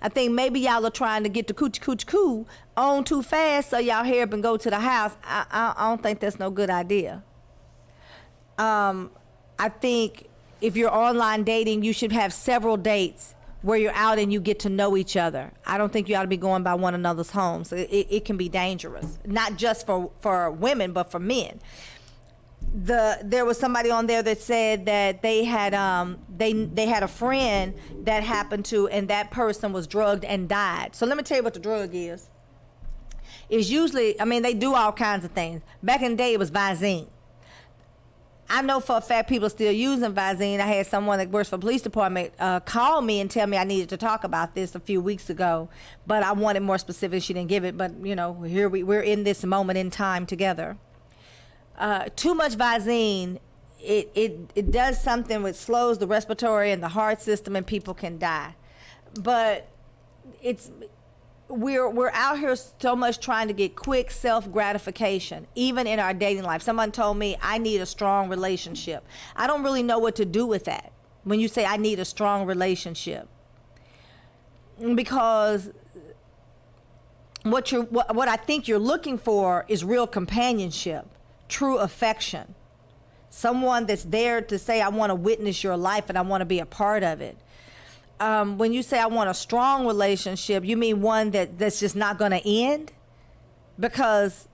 D: I think maybe y'all are trying to get the coochie on too fast, so y'all hurry up and go to the house. I don't think that's no good idea. I think if you're online dating, you should have several dates where you're out and you get to know each other. I don't think you ought to be going by one another's homes. It can be dangerous, not just for women, but for men. There was somebody on there that said that they had a friend that happened to, and that person was drugged and died. So let me tell you what the drug is. It's usually, they do all kinds of things. Back in the day, it was Visine. I know for a fact people are still using Visine. I had someone that works for the police department call me and tell me I needed to talk about this a few weeks ago, but I wanted more specific. She didn't give it, but here we're in this moment in time together. Too much Visine, it does something which slows the respiratory and the heart system, and people can die. But we're out here so much trying to get quick self-gratification, even in our dating life. Someone told me I need a strong relationship. I don't really know what to do with that when you say I need a strong relationship, because what I think you're looking for is real companionship, true affection, someone that's there to say, I want to witness your life and I want to be a part of it. When you say I want a strong relationship, you mean one that's just not going to end? Because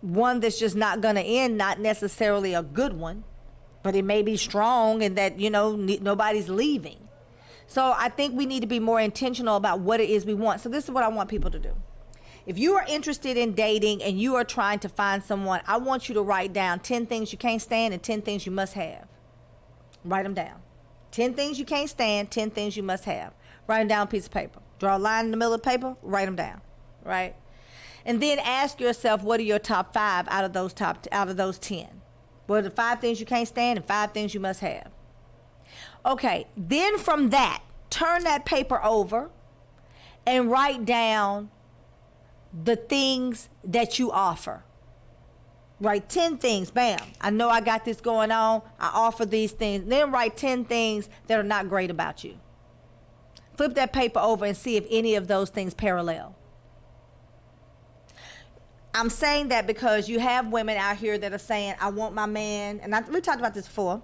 D: one that's just not going to end, not necessarily a good one, but it may be strong and that, nobody's leaving. So I think we need to be more intentional about what it is we want. So this is what I want people to do. If you are interested in dating and you are trying to find someone, I want you to write down 10 things you can't stand and 10 things you must have. Write them down. 10 things you can't stand, 10 things you must have. Write them down on a piece of paper. Draw a line in the middle of the paper, write them down, right? And then ask yourself, what are your top 5 out of those 10? What are the 5 things you can't stand and 5 things you must have? Okay, then from that, turn that paper over and write down the things that you offer. Write 10 things, bam. I know I got this going on. I offer these things. Then write 10 things that are not great about you. Flip that paper over and see if any of those things parallel. I'm saying that because you have women out here that are saying, I want my man, and we talked about this before.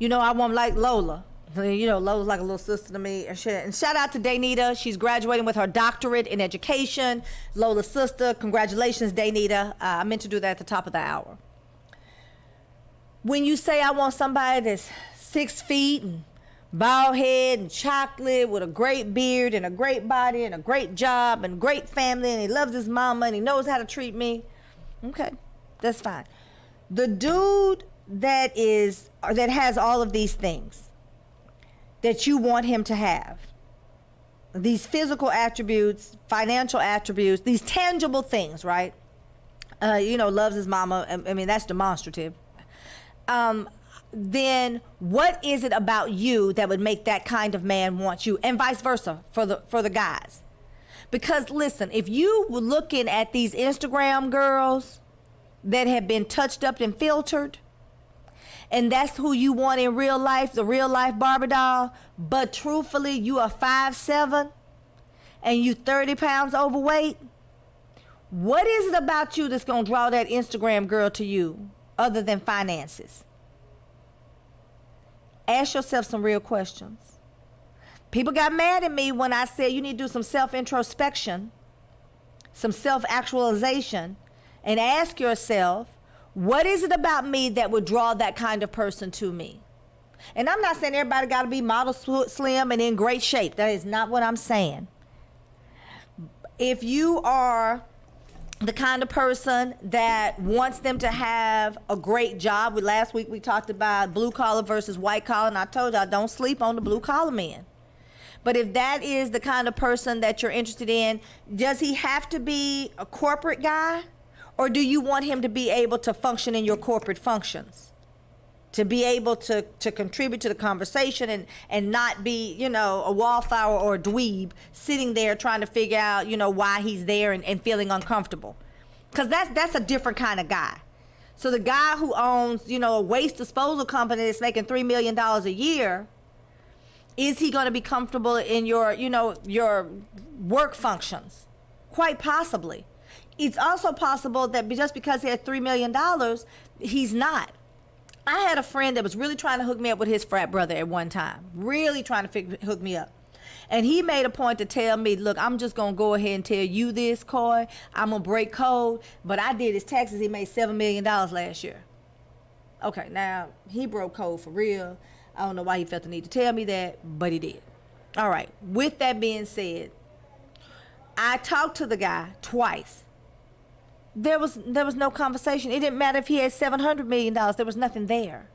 D: I want like Lola. Lola's like a little sister to me. And shout out to Daynita. She's graduating with her doctorate in education. Lola's sister. Congratulations, Daynita. I meant to do that at the top of the hour. When you say I want somebody that's 6 feet and bald head and chocolate with a great beard and a great body and a great job and great family and he loves his mama and he knows how to treat me, okay, that's fine. The dude that has all of these things that you want him to have, these physical attributes, financial attributes, these tangible things, right? Loves his mama. That's demonstrative. Then what is it about you that would make that kind of man want you, and vice versa for the guys? Because listen, if you were looking at these Instagram girls that have been touched up and filtered, and that's who you want in real life, the real life Barbie doll, but truthfully, you are 5'7", and you 30 pounds overweight, what is it about you that's gonna draw that Instagram girl to you other than finances? Ask yourself some real questions. People got mad at me when I said you need to do some self-introspection, some self-actualization, and ask yourself, what is it about me that would draw that kind of person to me? And I'm not saying everybody got to be model slim and in great shape. That is not what I'm saying. If you are the kind of person that wants them to have a great job, last week we talked about blue collar versus white collar, and I told y'all don't sleep on the blue collar men. But if that is the kind of person that you're interested in, does he have to be a corporate guy? Or do you want him to be able to function in your corporate functions? To be able to contribute to the conversation and not be, a wallflower or a dweeb sitting there trying to figure out, why he's there and feeling uncomfortable. Because that's a different kind of guy. So the guy who owns, a waste disposal company that's making $3 million a year, is he going to be comfortable in your work functions? Quite possibly. It's also possible that just because he had $3 million, he's not. I had a friend that was really trying to hook me up with his frat brother at one time. Really trying to hook me up. And he made a point to tell me, look, I'm just going to go ahead and tell you this, Coy. I'm going to break code. But I did his taxes. He made $7 million last year. Okay, now, he broke code for real. I don't know why he felt the need to tell me that, but he did. All right. With that being said, I talked to the guy twice. There was no conversation. It didn't matter if he had $700 million. There was nothing there.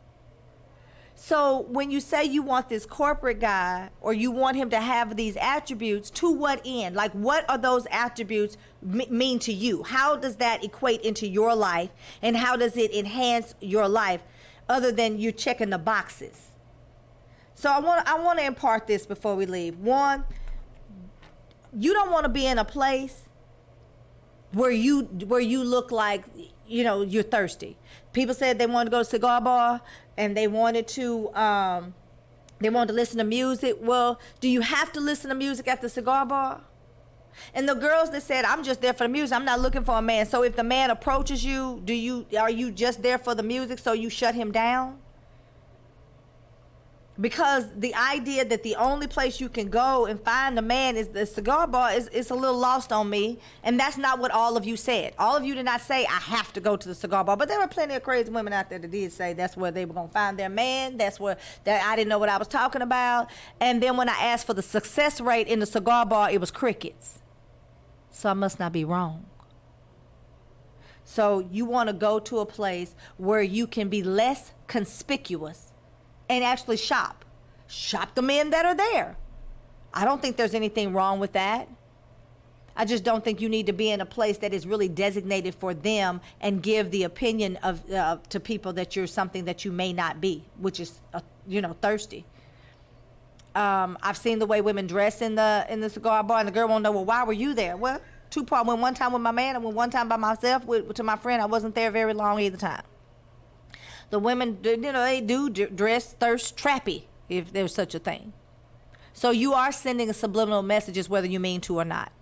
D: So when you say you want this corporate guy or you want him to have these attributes, to what end? Like, what are those attributes mean to you? How does that equate into your life, and how does it enhance your life other than you checking the boxes? So I want to impart this before we leave. One, you don't want to be in a place where you look like, you're thirsty. People said they wanted to go to a cigar bar and they wanted to listen to music. Well, do you have to listen to music at the cigar bar? And the girls that said, I'm just there for the music, I'm not looking for a man. So if the man approaches you, are you just there for the music so you shut him down? Because the idea that the only place you can go and find a man is the cigar bar is a little lost on me. And that's not what all of you said. All of you did not say, I have to go to the cigar bar. But there were plenty of crazy women out there that did say that's where they were going to find their man. That I didn't know what I was talking about. And then when I asked for the success rate in the cigar bar, it was crickets. So I must not be wrong. So you want to go to a place where you can be less conspicuous and actually shop the men that are there. I don't think there's anything wrong with that. I just don't think you need to be in a place that is really designated for them and give the opinion of to people that you're something that you may not be, which is thirsty. I've seen the way women dress in the cigar bar, and the girl won't know, well, why were you there? Well, two parts. Went one time with my man, and went one time by myself to my friend. I wasn't there very long either time. The women, they do dress thirst trappy, if there's such a thing. So you are sending subliminal messages whether you mean to or not.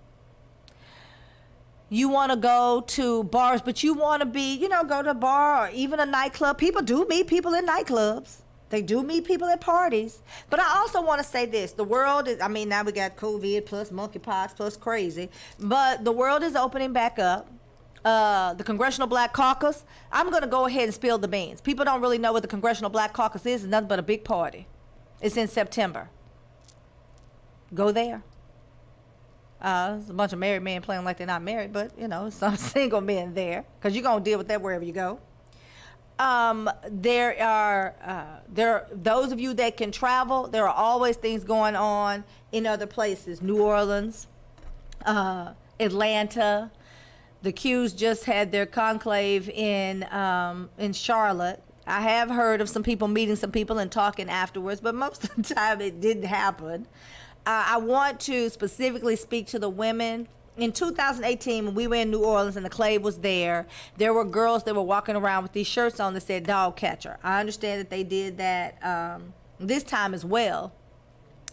D: You want to go to bars, but you want to be, go to a bar or even a nightclub. People do meet people in nightclubs. They do meet people at parties. But I also want to say this. The world is, now we got COVID plus monkeypox plus crazy. But the world is opening back up. The Congressional Black Caucus, I'm going to go ahead and spill the beans. People don't really know what the Congressional Black Caucus is. It's nothing but a big party. It's in September. Go there. There's a bunch of married men playing like they're not married, but, some single men there, because you're going to deal with that wherever you go. There are those of you that can travel. There are always things going on in other places. New Orleans, Atlanta. The Qs just had their conclave in Charlotte. I have heard of some people meeting some people and talking afterwards, but most of the time it didn't happen. I want to specifically speak to the women. In 2018, when we were in New Orleans and the clave was there were girls that were walking around with these shirts on that said dog catcher. I understand that they did that this time as well.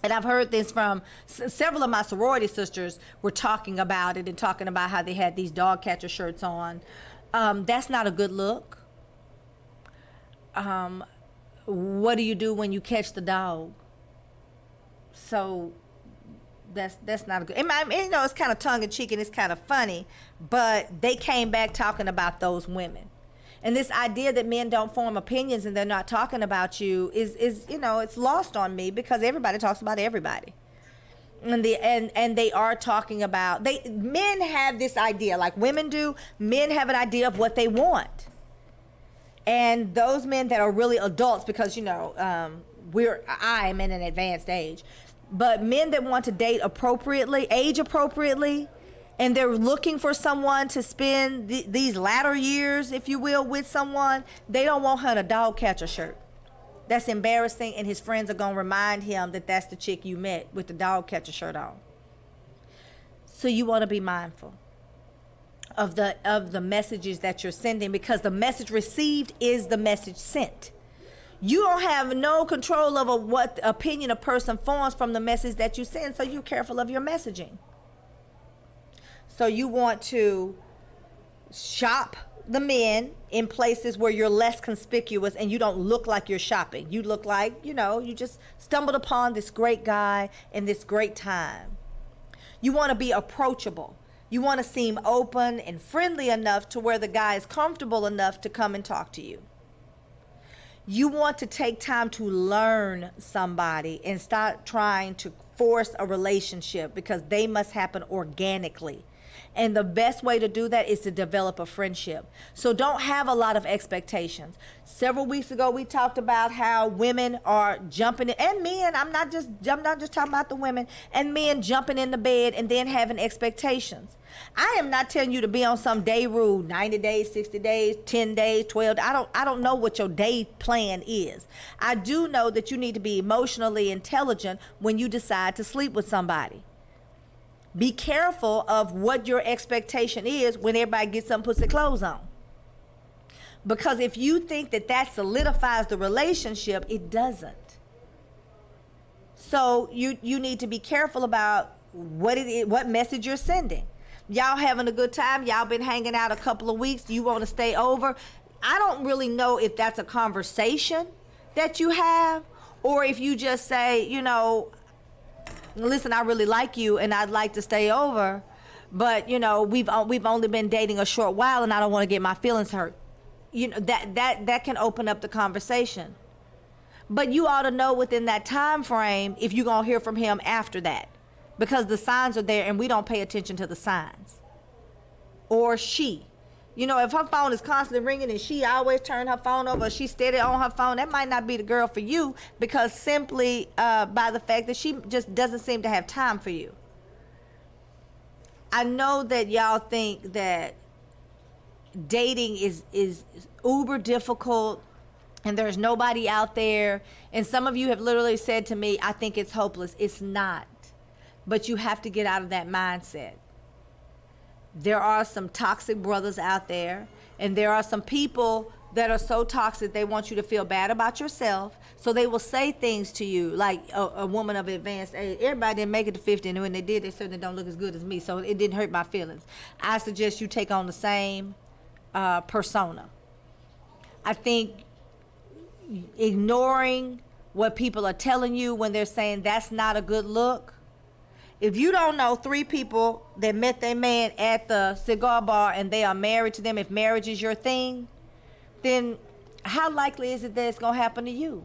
D: And I've heard this from several of my sorority sisters were talking about it and talking about how they had these dog catcher shirts on. That's not a good look. What do you do when you catch the dog? So that's not a good. It's kind of tongue in cheek and it's kind of funny, but they came back talking about those women. And this idea that men don't form opinions and they're not talking about you is it's lost on me, because everybody talks about everybody. And they are talking about, men have this idea, like women do. Men have an idea of what they want. And those men that are really adults, because I'm in an advanced age, but men that want to date appropriately, age appropriately, and they're looking for someone to spend these latter years, if you will, with someone, they don't want her in a dog catcher shirt. That's embarrassing, and his friends are going to remind him that that's the chick you met with the dog catcher shirt on. So you want to be mindful. of the messages that you're sending, because the message received is the message sent. You don't have no control over what opinion a person forms from the message that you send, so you're careful of your messaging. So you want to shop the men in places where you're less conspicuous and you don't look like you're shopping. You look like, you just stumbled upon this great guy in this great time. You want to be approachable. You want to seem open and friendly enough to where the guy is comfortable enough to come and talk to you. You want to take time to learn somebody and start trying to force a relationship, because they must happen organically. And the best way to do that is to develop a friendship. So don't have a lot of expectations. Several weeks ago, we talked about how women are jumping in, and men, I'm not just talking about the women, and men jumping in the bed and then having expectations. I am not telling you to be on some day rule, 90 days, 60 days, 10 days, 12. I don't know what your day plan is. I do know that you need to be emotionally intelligent when you decide to sleep with somebody. Be careful of what your expectation is when everybody gets some pussy clothes on. Because if you think that solidifies the relationship, it doesn't. So you need to be careful about what message you're sending. Y'all having a good time, y'all been hanging out a couple of weeks, you want to stay over. I don't really know if that's a conversation that you have, or if you just say, listen, I really like you and I'd like to stay over, but we've only been dating a short while and I don't want to get my feelings hurt. That can open up the conversation. But you ought to know within that time frame if you're going to hear from him after that, because the signs are there and we don't pay attention to the signs. Or she. If her phone is constantly ringing and she always turn her phone over, or she's steady on her phone, that might not be the girl for you, because simply by the fact that she just doesn't seem to have time for you. I know that y'all think that dating is uber difficult and there's nobody out there. And some of you have literally said to me, I think it's hopeless. It's not. But you have to get out of that mindset. There are some toxic brothers out there, and there are some people that are so toxic they want you to feel bad about yourself, so they will say things to you like a woman of advanced age. Everybody didn't make it to 50, and when they did, they certainly don't look as good as me, so it didn't hurt my feelings. I suggest you take on the same persona. I think ignoring what people are telling you when they're saying that's not a good look. If you don't know 3 people that met their man at the cigar bar and they are married to them, if marriage is your thing, then how likely is it that it's going to happen to you?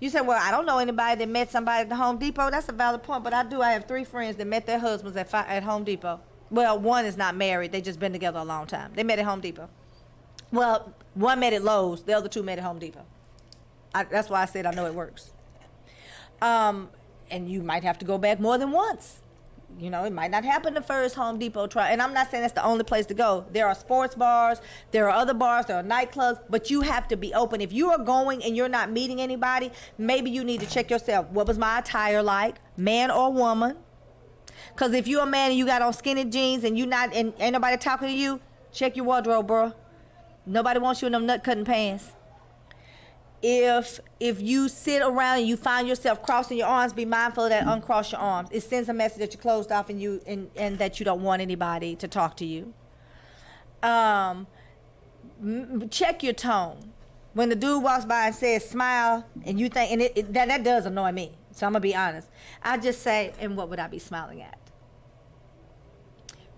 D: You say, well, I don't know anybody that met somebody at the Home Depot. That's a valid point, but I do. I have 3 friends that met their husbands at Home Depot. Well, one is not married. They just been together a long time. They met at Home Depot. Well, one met at Lowe's. The other 2 met at Home Depot. That's why I said I know it works. And you might have to go back more than once. It might not happen the first Home Depot try. And I'm not saying that's the only place to go. There are sports bars, there are other bars, there are nightclubs, but you have to be open. If you are going and you're not meeting anybody, maybe you need to check yourself. What was my attire like, man or woman? Because if you're a man and you got on skinny jeans and ain't nobody talking to you, check your wardrobe, bro. Nobody wants you in them nut-cutting pants. If you sit around and you find yourself crossing your arms, be mindful of that. Uncross your arms. It sends a message that you're closed off and that you don't want anybody to talk to you. Check your tone. When the dude walks by and says smile, and you think, and that does annoy me. So I'm gonna be honest. I just say, and what would I be smiling at?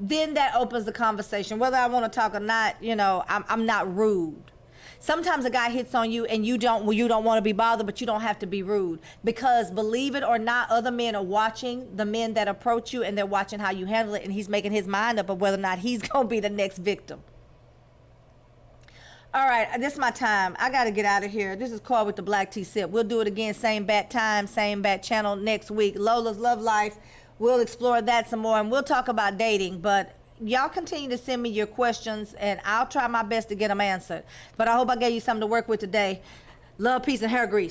D: Then that opens the conversation. Whether I want to talk or not, I'm not rude. Sometimes a guy hits on you and you don't want to be bothered, but you don't have to be rude. Because believe it or not, other men are watching the men that approach you, and they're watching how you handle it, and he's making his mind up of whether or not he's going to be the next victim. All right, this is my time. I got to get out of here. This is Call with the Black Tea Sip. We'll do it again, same bat time, same bat channel next week. Lola's Love Life. We'll explore that some more, and we'll talk about dating, but y'all continue to send me your questions, and I'll try my best to get them answered. But I hope I gave you something to work with today. Love, peace, and hair grease.